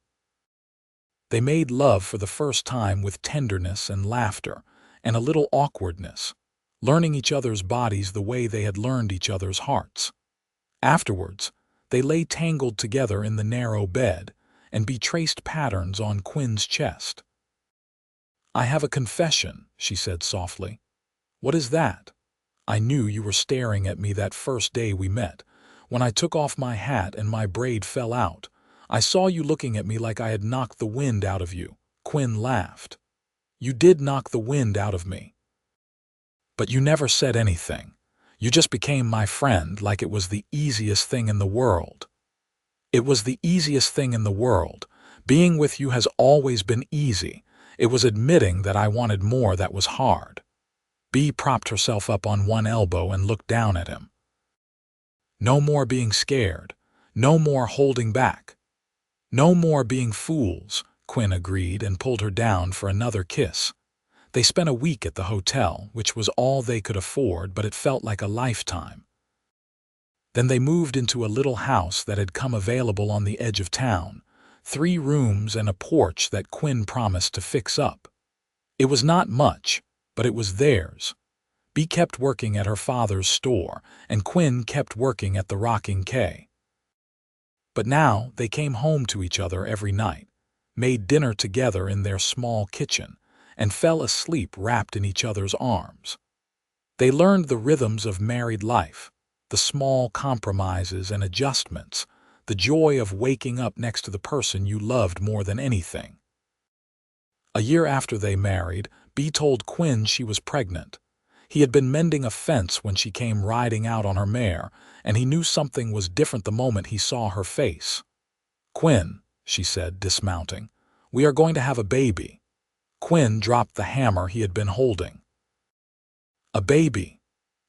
They made love for the first time with tenderness and laughter, and a little awkwardness, learning each other's bodies the way they had learned each other's hearts. Afterwards, they lay tangled together in the narrow bed, and Bea traced patterns on Quinn's chest. "I have a confession," she said softly. "What is that?" "I knew you were staring at me that first day we met. When I took off my hat and my braid fell out, I saw you looking at me like I had knocked the wind out of you." Quinn laughed. "You did knock the wind out of me. But you never said anything. You just became my friend like it was the easiest thing in the world." "It was the easiest thing in the world. Being with you has always been easy. It was admitting that I wanted more that was hard." Bea propped herself up on one elbow and looked down at him. "No more being scared. No more holding back. No more being fools," Quinn agreed and pulled her down for another kiss. They spent a week at the hotel, which was all they could afford, but it felt like a lifetime. Then they moved into a little house that had come available on the edge of town, 3 rooms and a porch that Quinn promised to fix up. It was not much, but it was theirs. Bea kept working at her father's store, and Quinn kept working at the Rocking K. But now they came home to each other every night, made dinner together in their small kitchen, and fell asleep wrapped in each other's arms. They learned the rhythms of married life, the small compromises and adjustments, the joy of waking up next to the person you loved more than anything. A year after they married, Bea told Quinn she was pregnant. He had been mending a fence when she came riding out on her mare, and he knew something was different the moment he saw her face. "Quinn," she said, dismounting, "we are going to have a baby." Quinn dropped the hammer he had been holding. "A baby?"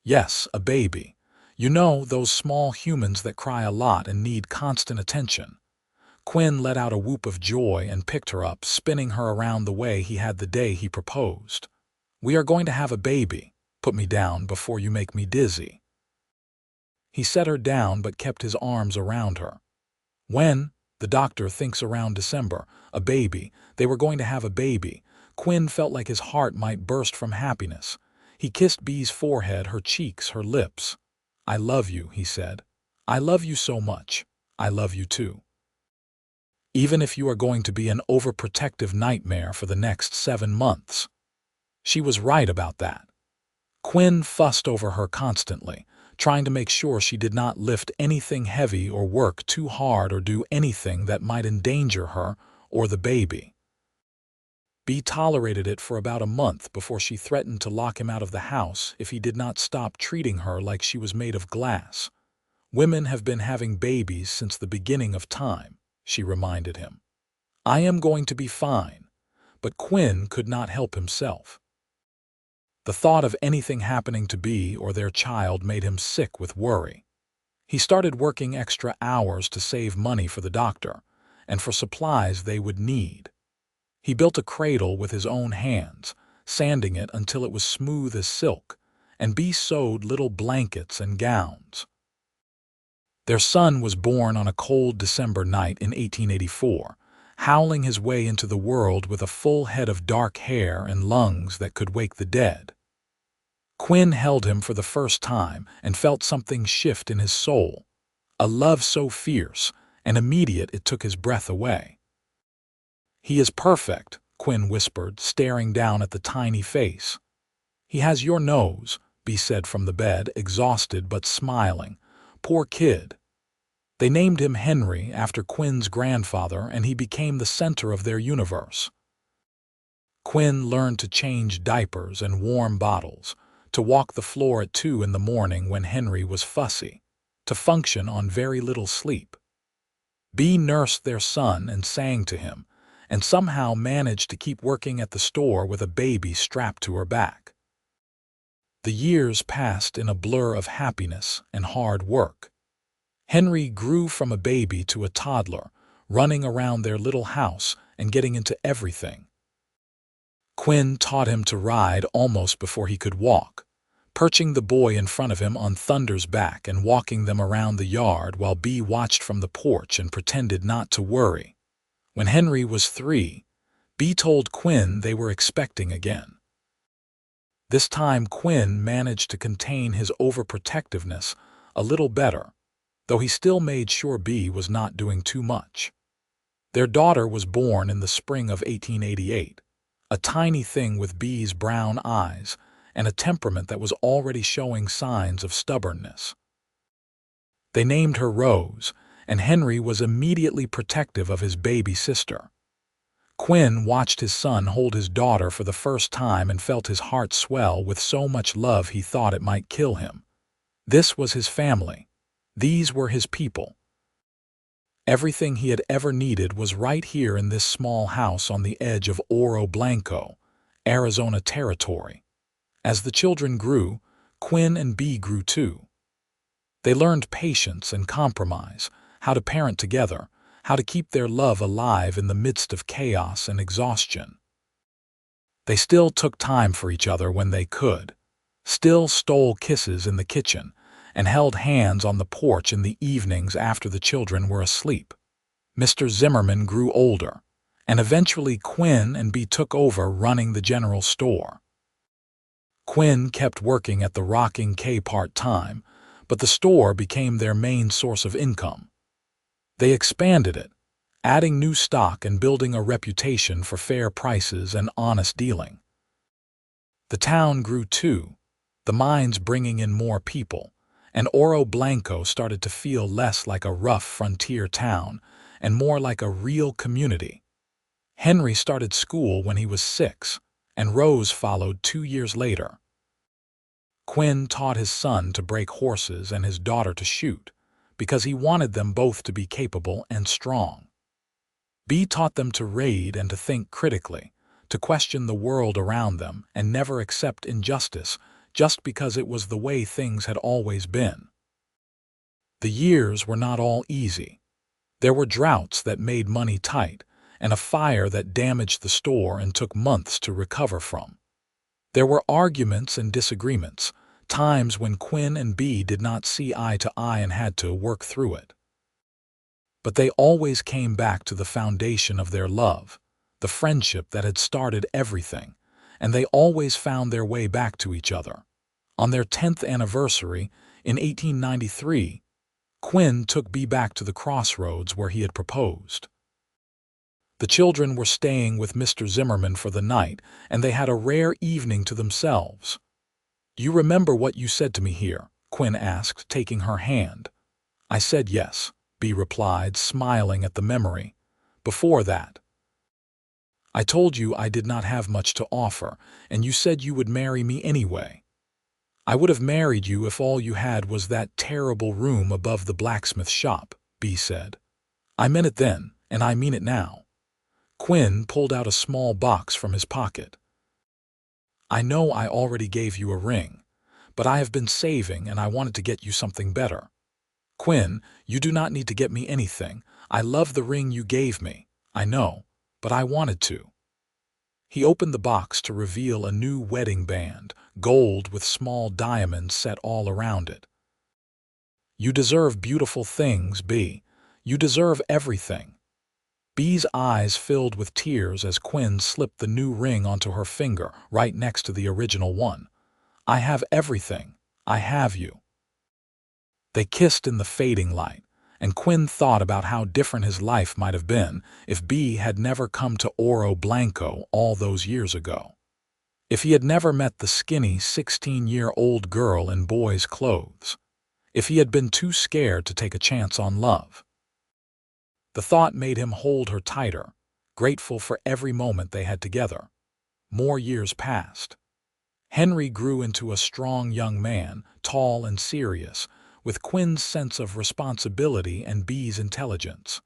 "Yes, a baby. You know, those small humans that cry a lot and need constant attention." Quinn let out a whoop of joy and picked her up, spinning her around the way he had the day he proposed. "We are going to have a baby. Put me down before you make me dizzy." He set her down but kept his arms around her. "When?" "The doctor thinks around December. A baby. They were going to have a baby." Quinn felt like his heart might burst from happiness. He kissed Bea's forehead, her cheeks, her lips. "I love you," he said. "I love you so much. I love you too. Even if you are going to be an overprotective nightmare for the next 7 months." She was right about that. Quinn fussed over her constantly, trying to make sure she did not lift anything heavy or work too hard or do anything that might endanger her or the baby. Bea tolerated it for about a month before she threatened to lock him out of the house if he did not stop treating her like she was made of glass. "Women have been having babies since the beginning of time," she reminded him. "I am going to be fine." But Quinn could not help himself. The thought of anything happening to Bea or their child made him sick with worry. He started working extra hours to save money for the doctor and for supplies they would need. He built a cradle with his own hands, sanding it until it was smooth as silk, and Bea sewed little blankets and gowns. Their son was born on a cold December night in 1884, howling his way into the world with a full head of dark hair and lungs that could wake the dead. Quinn held him for the first time and felt something shift in his soul, a love so fierce and immediate it took his breath away. "He is perfect," Quinn whispered, staring down at the tiny face. "He has your nose," Bea said from the bed, exhausted but smiling. "Poor kid." They named him Henry after Quinn's grandfather, and he became the center of their universe. Quinn learned to change diapers and warm bottles, to walk the floor at 2 in the morning when Henry was fussy, to function on very little sleep. Bea nursed their son and sang to him, and somehow managed to keep working at the store with a baby strapped to her back. The years passed in a blur of happiness and hard work. Henry grew from a baby to a toddler, running around their little house and getting into everything. Quinn taught him to ride almost before he could walk, perching the boy in front of him on Thunder's back and walking them around the yard while Bea watched from the porch and pretended not to worry. When Henry was 3, Bea told Quinn they were expecting again. This time Quinn managed to contain his overprotectiveness a little better, though he still made sure Bea was not doing too much. Their daughter was born in the spring of 1888, a tiny thing with Bea's brown eyes and a temperament that was already showing signs of stubbornness. They named her Rose, and Henry was immediately protective of his baby sister. Quinn watched his son hold his daughter for the first time and felt his heart swell with so much love he thought it might kill him. This was his family. These were his people. Everything he had ever needed was right here in this small house on the edge of Oro Blanco, Arizona territory. As the children grew, Quinn and Bea grew too. They learned patience and compromise, how to parent together, how to keep their love alive in the midst of chaos and exhaustion. They still took time for each other when they could, still stole kisses in the kitchen, and held hands on the porch in the evenings after the children were asleep. Mr. Zimmerman grew older, and eventually Quinn and Bea took over running the general store. Quinn kept working at the Rocking K part-time, but the store became their main source of income. They expanded it, adding new stock and building a reputation for fair prices and honest dealing. The town grew too, the mines bringing in more people, and Oro Blanco started to feel less like a rough frontier town and more like a real community. Henry started school when he was 6, and Rose followed 2 years later. Quinn taught his son to break horses and his daughter to shoot, because he wanted them both to be capable and strong. Bea taught them to read and to think critically, to question the world around them and never accept injustice just because it was the way things had always been. The years were not all easy. There were droughts that made money tight, and a fire that damaged the store and took months to recover from. There were arguments and disagreements, times when Quinn and Bea did not see eye to eye and had to work through it. But they always came back to the foundation of their love, the friendship that had started everything, and they always found their way back to each other. On their 10th anniversary, in 1893, Quinn took Bea back to the crossroads where he had proposed. The children were staying with Mr. Zimmerman for the night, and they had a rare evening to themselves. "You remember what you said to me here?" Quinn asked, taking her hand. "I said yes," Bea replied, smiling at the memory. "Before that, I told you I did not have much to offer, and you said you would marry me anyway. I would have married you if all you had was that terrible room above the blacksmith shop," Bea said. "I meant it then, and I mean it now." Quinn pulled out a small box from his pocket. "I know I already gave you a ring, but I have been saving and I wanted to get you something better." "Quinn, you do not need to get me anything. I love the ring you gave me, I know, but I wanted to." He opened the box to reveal a new wedding band, gold with small diamonds set all around it. You deserve beautiful things, Bea. You deserve everything. Bea's eyes filled with tears as Quinn slipped the new ring onto her finger right next to the original one. I have everything. I have you. They kissed in the fading light, and Quinn thought about how different his life might have been if Bea had never come to Oro Blanco all those years ago. If he had never met the skinny 16-year-old girl in boy's clothes. If he had been too scared to take a chance on love. The thought made him hold her tighter, grateful for every moment they had together. More years passed. Henry grew into a strong young man, tall and serious, with Quinn's sense of responsibility and Bea's intelligence.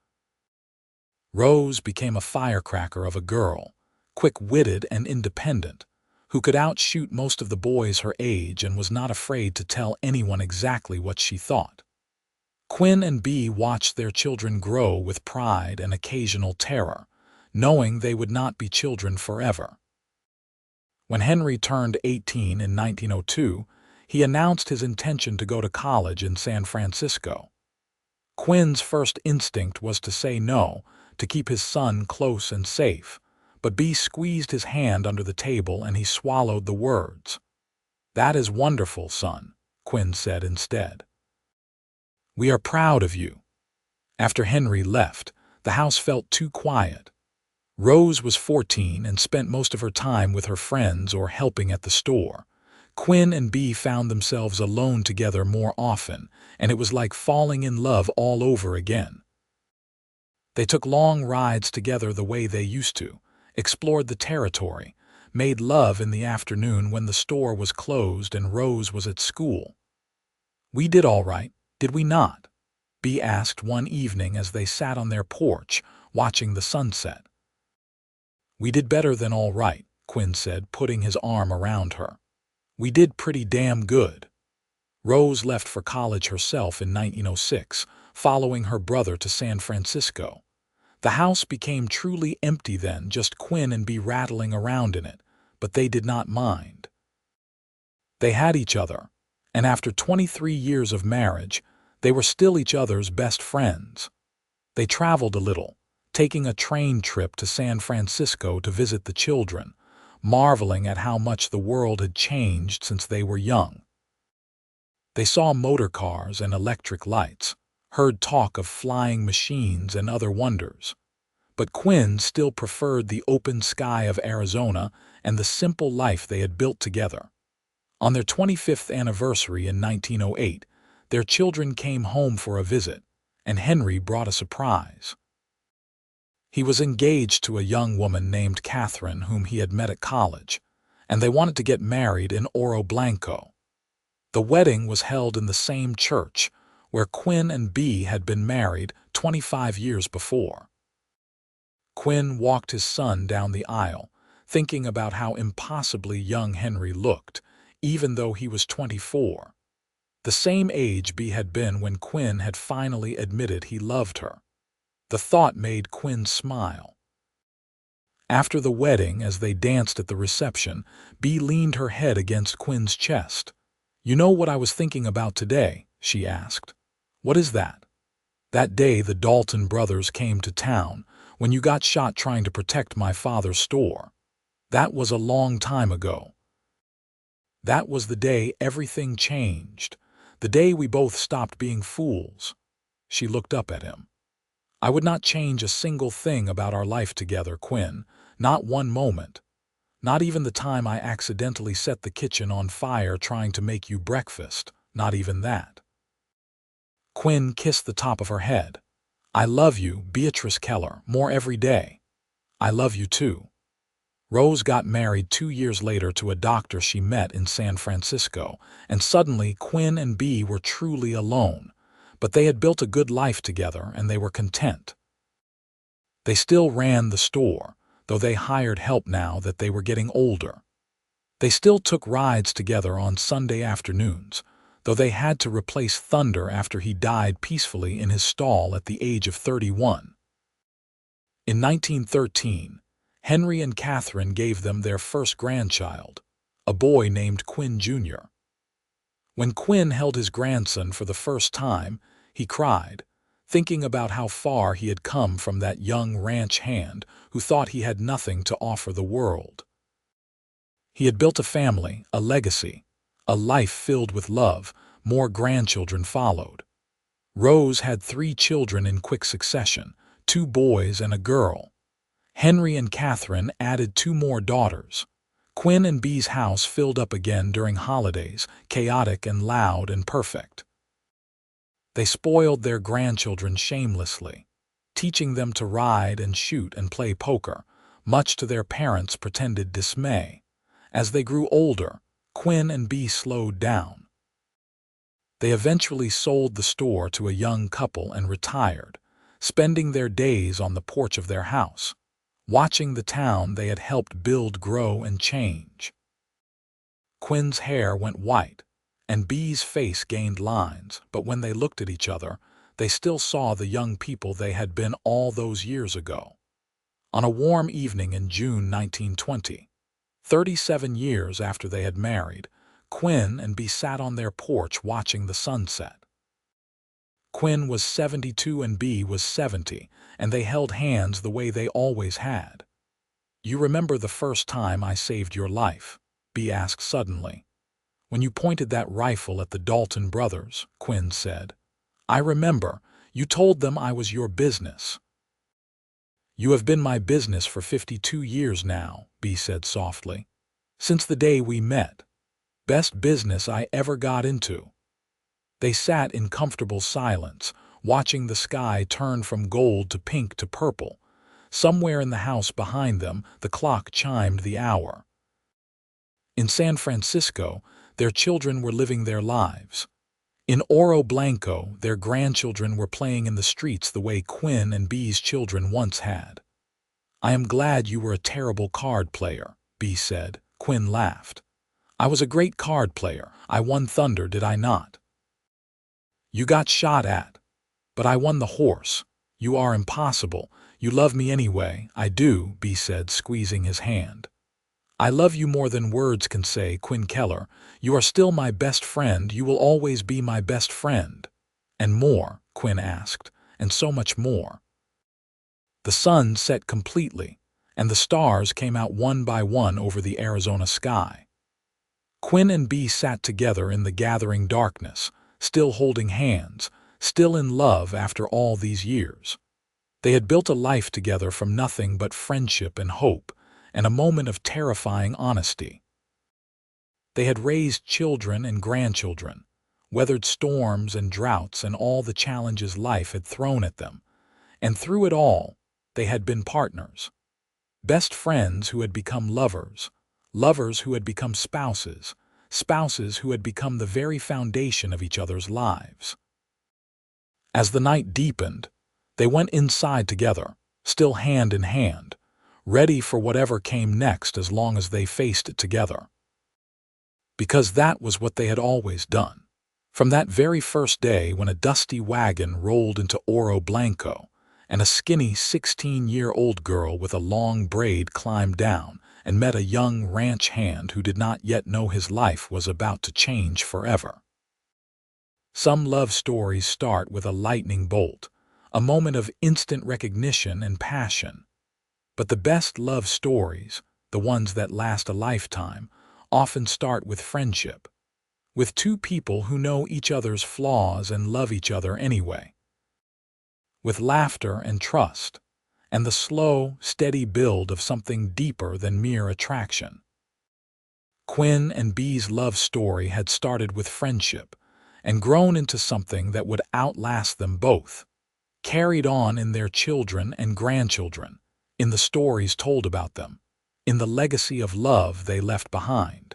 Rose became a firecracker of a girl, quick-witted and independent, who could outshoot most of the boys her age and was not afraid to tell anyone exactly what she thought. Quinn and Bea watched their children grow with pride and occasional terror, knowing they would not be children forever. When Henry turned 18 in 1902, he announced his intention to go to college in San Francisco. Quinn's first instinct was to say no, to keep his son close and safe, but Bea squeezed his hand under the table and he swallowed the words. "That is wonderful, son," Quinn said instead. "We are proud of you." After Henry left, the house felt too quiet. Rose was 14 and spent most of her time with her friends or helping at the store. Quinn and Bea found themselves alone together more often, and it was like falling in love all over again. They took long rides together the way they used to, explored the territory, made love in the afternoon when the store was closed and Rose was at school. "We did all right, did we not?" Bea asked one evening as they sat on their porch, watching the sunset. "We did better than all right," Quinn said, putting his arm around her. "We did pretty damn good." Rose left for college herself in 1906, following her brother to San Francisco. The house became truly empty then, just Quinn and Bea rattling around in it, but they did not mind. They had each other, and after 23 years of marriage, they were still each other's best friends. They traveled a little, taking a train trip to San Francisco to visit the children, marveling at how much the world had changed since they were young. They saw motor cars and electric lights, heard talk of flying machines and other wonders. But Quinn still preferred the open sky of Arizona and the simple life they had built together. On their 25th anniversary in 1908, their children came home for a visit, and Henry brought a surprise. He was engaged to a young woman named Catherine whom he had met at college, and they wanted to get married in Oro Blanco. The wedding was held in the same church where Quinn and Bea had been married 25 years before. Quinn walked his son down the aisle, thinking about how impossibly young Henry looked, even though he was 24. The same age Bea had been when Quinn had finally admitted he loved her. The thought made Quinn smile. After the wedding, as they danced at the reception, Bea leaned her head against Quinn's chest. "You know what I was thinking about today?" she asked. "What is that?" "That day the Dalton brothers came to town, when you got shot trying to protect my father's store. That was a long time ago. That was the day everything changed, the day we both stopped being fools." She looked up at him. "I would not change a single thing about our life together, Quinn, not one moment. Not even the time I accidentally set the kitchen on fire trying to make you breakfast, not even that." Quinn kissed the top of her head. "I love you, Beatrice Keller, more every day." "I love you too." Rose got married 2 years later to a doctor she met in San Francisco, and suddenly Quinn and Bea were truly alone, but they had built a good life together and they were content. They still ran the store, though they hired help now that they were getting older. They still took rides together on Sunday afternoons, though they had to replace Thunder after he died peacefully in his stall at the age of 31. In 1913, Henry and Catherine gave them their first grandchild, a boy named Quinn Jr. When Quinn held his grandson for the first time, he cried, thinking about how far he had come from that young ranch hand who thought he had nothing to offer the world. He had built a family, a legacy, a life filled with love. More grandchildren followed. Rose had 3 children in quick succession, 2 boys and a girl. Henry and Catherine added 2 more daughters. Quinn and Bee's house filled up again during holidays, chaotic and loud and perfect. They spoiled their grandchildren shamelessly, teaching them to ride and shoot and play poker, much to their parents' pretended dismay. As they grew older, Quinn and Bee slowed down. They eventually sold the store to a young couple and retired, spending their days on the porch of their house, watching the town they had helped build grow and change. Quinn's hair went white, and Bee's face gained lines, but when they looked at each other, they still saw the young people they had been all those years ago. On a warm evening in June 1920, 37 years after they had married, Quinn and Bee sat on their porch watching the sunset. Quinn was 72 and Bee was 70, and they held hands the way they always had. "You remember the first time I saved your life?" Bee asked suddenly. "When you pointed that rifle at the Dalton brothers," Quinn said. "I remember. You told them I was your business." "You have been my business for 52 years now," Bee said softly. "Since the day we met. Best business I ever got into." They sat in comfortable silence, watching the sky turn from gold to pink to purple. Somewhere in the house behind them, the clock chimed the hour. In San Francisco, their children were living their lives. In Oro Blanco, their grandchildren were playing in the streets the way Quinn and Bee's children once had. "I am glad you were a terrible card player," Bee said. Quinn laughed. "I was a great card player. I won Thunder, did I not?" "You got shot at. But I won the horse. You are impossible. You love me anyway." "I do," Bee said, squeezing his hand. "I love you more than words can say, Quinn Keller. You are still my best friend. You will always be my best friend." "And more?" Quinn asked. "And so much more." The sun set completely, and the stars came out one by one over the Arizona sky. Quinn and Bee sat together in the gathering darkness, still holding hands, still in love after all these years. They had built a life together from nothing but friendship and hope, and a moment of terrifying honesty. They had raised children and grandchildren, weathered storms and droughts and all the challenges life had thrown at them, and through it all, they had been partners. Best friends who had become lovers, lovers who had become spouses, spouses who had become the very foundation of each other's lives. As the night deepened, they went inside together, still hand in hand, ready for whatever came next as long as they faced it together. Because that was what they had always done. From that very first day when a dusty wagon rolled into Oro Blanco, and a skinny 16-year-old girl with a long braid climbed down and met a young ranch hand who did not yet know his life was about to change forever. Some love stories start with a lightning bolt, a moment of instant recognition and passion. But the best love stories, the ones that last a lifetime, often start with friendship, with 2 people who know each other's flaws and love each other anyway. With laughter and trust, and the slow, steady build of something deeper than mere attraction. Quinn and Bee's love story had started with friendship and grown into something that would outlast them both, carried on in their children and grandchildren, in the stories told about them, in the legacy of love they left behind.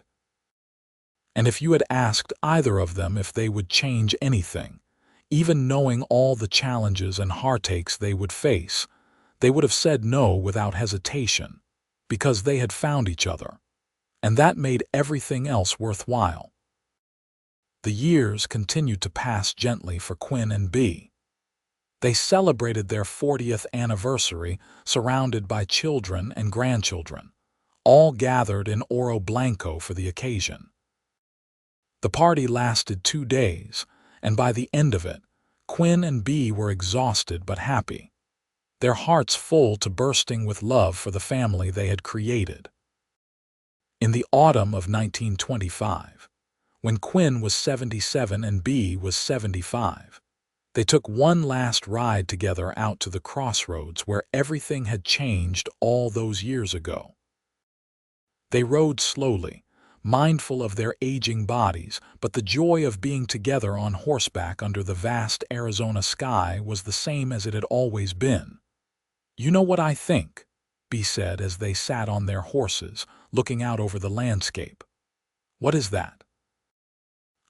And if you had asked either of them if they would change anything, even knowing all the challenges and heartaches they would face, they would have said no without hesitation, because they had found each other, and that made everything else worthwhile. The years continued to pass gently for Quinn and Bee. They celebrated their 40th anniversary surrounded by children and grandchildren, all gathered in Oro Blanco for the occasion. The party lasted 2 days, and by the end of it, Quinn and Bea were exhausted but happy, their hearts full to bursting with love for the family they had created. In the autumn of 1925, when Quinn was 77 and Bea was 75, they took one last ride together out to the crossroads where everything had changed all those years ago. They rode slowly, mindful of their aging bodies, but the joy of being together on horseback under the vast Arizona sky was the same as it had always been. "You know what I think," Bea said as they sat on their horses, looking out over the landscape. "What is that?"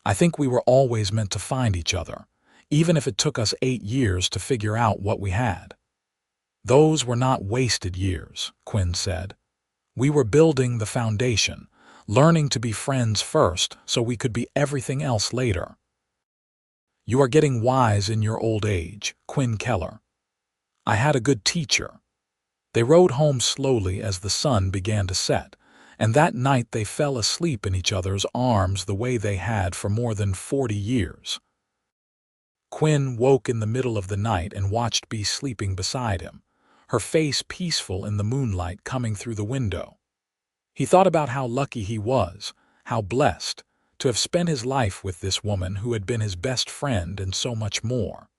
"I think we were always meant to find each other, even if it took us 8 years to figure out what we had." "Those were not wasted years," Quinn said. "We were building the foundation, learning to be friends first so we could be everything else later." "You are getting wise in your old age, Quinn Keller. I had a good teacher." They rode home slowly as the sun began to set, and that night they fell asleep in each other's arms the way they had for more than 40 years. Quinn woke in the middle of the night and watched Bea sleeping beside him, her face peaceful in the moonlight coming through the window. He thought about how lucky he was, how blessed, to have spent his life with this woman who had been his best friend and so much more.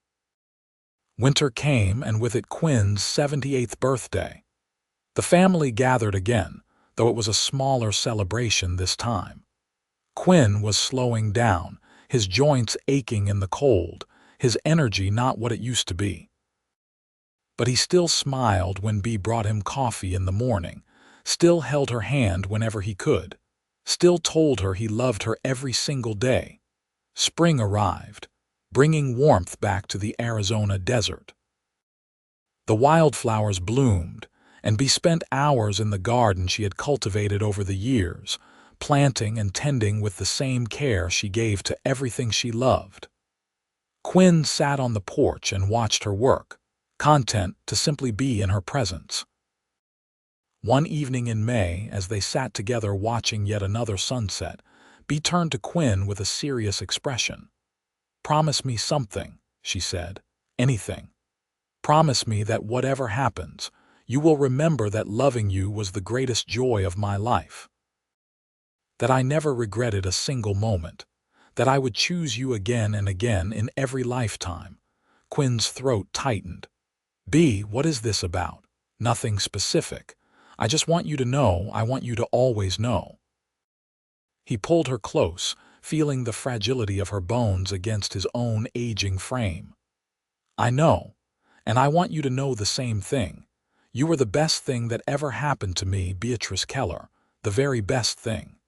Winter came, and with it Quinn's 78th birthday. The family gathered again, though it was a smaller celebration this time. Quinn was slowing down, his joints aching in the cold, his energy not what it used to be. But he still smiled when Bea brought him coffee in the morning, still held her hand whenever he could, still told her he loved her every single day. Spring arrived, bringing warmth back to the Arizona desert. The wildflowers bloomed, and Bea spent hours in the garden she had cultivated over the years, planting and tending with the same care she gave to everything she loved. Quinn sat on the porch and watched her work, content to simply be in her presence. One evening in May, as they sat together watching yet another sunset, Bea turned to Quinn with a serious expression. "Promise me something," she said. "Anything. Promise me that whatever happens, you will remember that loving you was the greatest joy of my life. That I never regretted a single moment. That I would choose you again and again in every lifetime." Quinn's throat tightened. "Bea, what is this about?" "Nothing specific. I just want you to know, I want you to always know." He pulled her close, feeling the fragility of her bones against his own aging frame. "I know, and I want you to know the same thing. You were the best thing that ever happened to me, Beatrice Keller, the very best thing."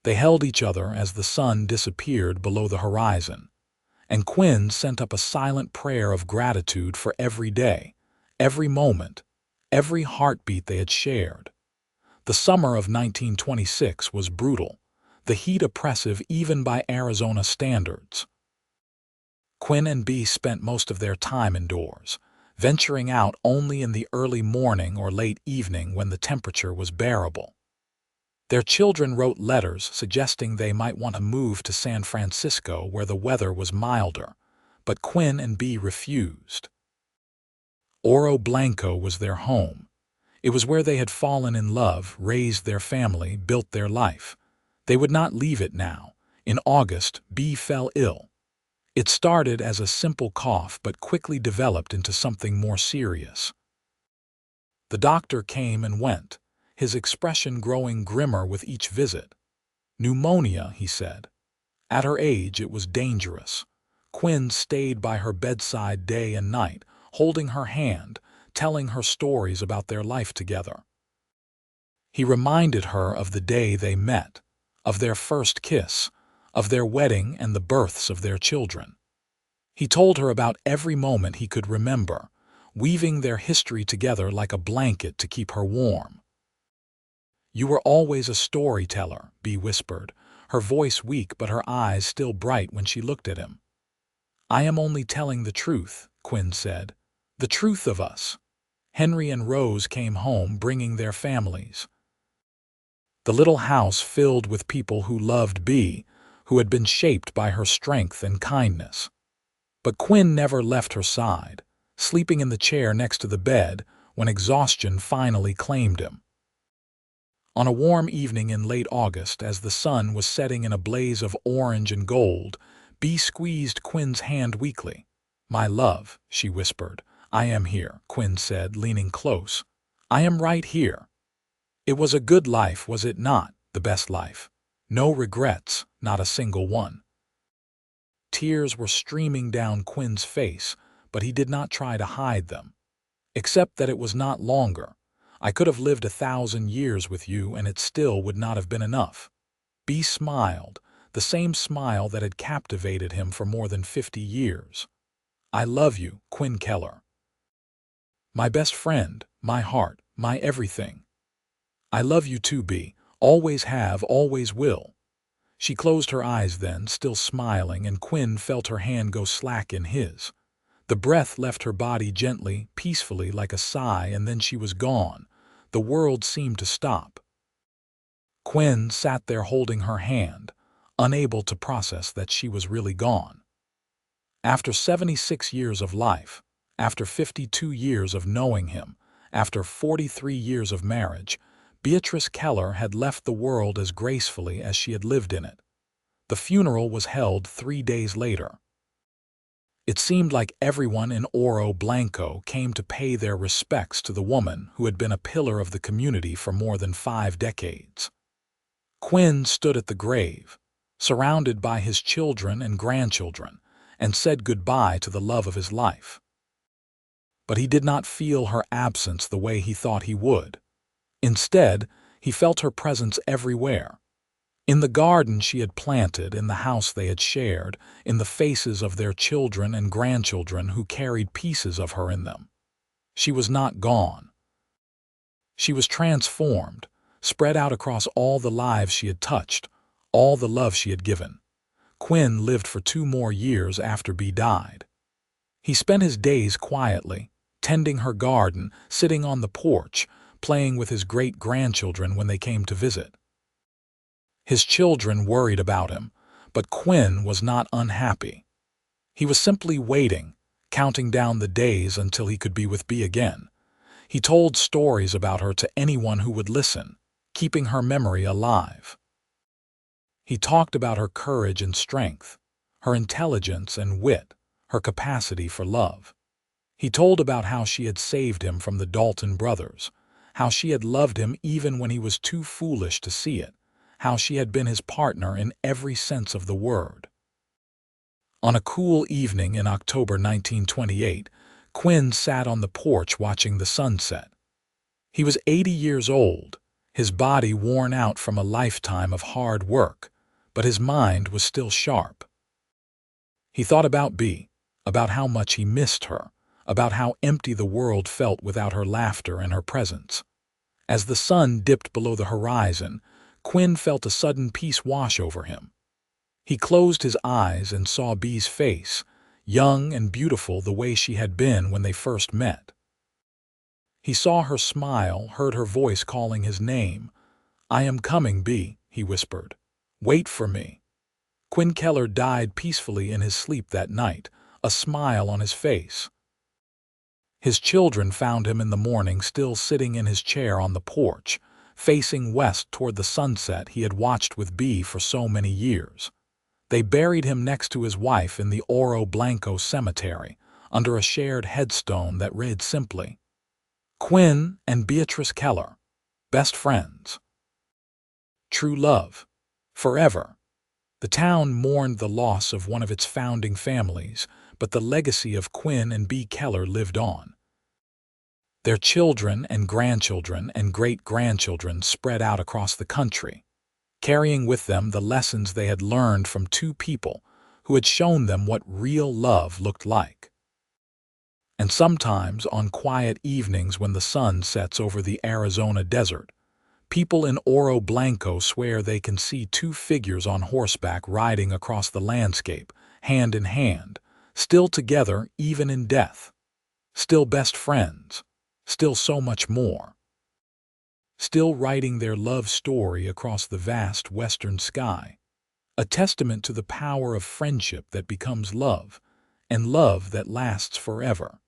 They held each other as the sun disappeared below the horizon, and Quinn sent up a silent prayer of gratitude for every day, every moment, every heartbeat they had shared. The summer of 1926 was brutal, the heat oppressive even by Arizona standards. Quinn and Bea spent most of their time indoors, venturing out only in the early morning or late evening when the temperature was bearable. Their children wrote letters suggesting they might want to move to San Francisco where the weather was milder, but Quinn and Bea refused. Oro Blanco was their home. It was where they had fallen in love, raised their family, built their life. They would not leave it now. In August, Bea fell ill. It started as a simple cough but quickly developed into something more serious. The doctor came and went, his expression growing grimmer with each visit. "Pneumonia," he said. At her age, it was dangerous. Quinn stayed by her bedside day and night, holding her hand, telling her stories about their life together. He reminded her of the day they met, of their first kiss, of their wedding and the births of their children. He told her about every moment he could remember, weaving their history together like a blanket to keep her warm. "You were always a storyteller," Bea whispered, her voice weak but her eyes still bright when she looked at him. "I am only telling the truth," Quinn said. "The truth of us." Henry and Rose came home bringing their families. The little house filled with people who loved Bea, who had been shaped by her strength and kindness. But Quinn never left her side, sleeping in the chair next to the bed when exhaustion finally claimed him. On a warm evening in late August, as the sun was setting in a blaze of orange and gold, Bea squeezed Quinn's hand weakly. "My love," she whispered. "I am here," Quinn said, leaning close. "I am right here." It was a good life, was it not? The best life. No regrets, not a single one. Tears were streaming down Quinn's face, but he did not try to hide them. Except that it was not longer. "I could have lived 1,000 years with you, and it still would not have been enough." Bea smiled, the same smile that had captivated him for more than 50 years. "I love you, Quinn Keller. My best friend, my heart, my everything." "I love you too, Bea. Always have, always will." She closed her eyes then, still smiling, and Quinn felt her hand go slack in his. The breath left her body gently, peacefully, like a sigh, and then she was gone. The world seemed to stop. Quinn sat there holding her hand, unable to process that she was really gone. After 76 years of life, after 52 years of knowing him, after 43 years of marriage, Beatrice Keller had left the world as gracefully as she had lived in it. The funeral was held 3 days later. It seemed like everyone in Oro Blanco came to pay their respects to the woman who had been a pillar of the community for more than 5 decades. Quinn stood at the grave, surrounded by his children and grandchildren, and said goodbye to the love of his life. But he did not feel her absence the way he thought he would. Instead, he felt her presence everywhere. In the garden she had planted, in the house they had shared, in the faces of their children and grandchildren who carried pieces of her in them. She was not gone. She was transformed, spread out across all the lives she had touched, all the love she had given. Quinn lived for 2 more years after Bea died. He spent his days quietly, tending her garden, sitting on the porch, playing with his great-grandchildren when they came to visit. His children worried about him, but Quinn was not unhappy. He was simply waiting, counting down the days until he could be with Bea again. He told stories about her to anyone who would listen, keeping her memory alive. He talked about her courage and strength, her intelligence and wit, her capacity for love. He told about how she had saved him from the Dalton brothers, how she had loved him even when he was too foolish to see it, how she had been his partner in every sense of the word. On a cool evening in October 1928, Quinn sat on the porch watching the sunset. He was 80 years old, his body worn out from a lifetime of hard work, but his mind was still sharp. He thought about Bea, about how much he missed her, about how empty the world felt without her laughter and her presence. As the sun dipped below the horizon, Quinn felt a sudden peace wash over him. He closed his eyes and saw Bea's face, young and beautiful the way she had been when they first met. He saw her smile, heard her voice calling his name. "I am coming, Bea," he whispered. "Wait for me." Quinn Keller died peacefully in his sleep that night, a smile on his face. His children found him in the morning still sitting in his chair on the porch, facing west toward the sunset he had watched with Bea for so many years. They buried him next to his wife in the Oro Blanco cemetery, under a shared headstone that read simply, "Quinn and Beatrice Keller, best friends. True love. Forever." The town mourned the loss of one of its founding families, but the legacy of Quinn and Bea Keller lived on. Their children and grandchildren and great-grandchildren spread out across the country, carrying with them the lessons they had learned from 2 people who had shown them what real love looked like. And sometimes, on quiet evenings when the sun sets over the Arizona desert, people in Oro Blanco swear they can see 2 figures on horseback riding across the landscape, hand in hand, still together even in death, still best friends, still so much more, still writing their love story across the vast western sky. a testament to the power of friendship that becomes love, and love that lasts forever.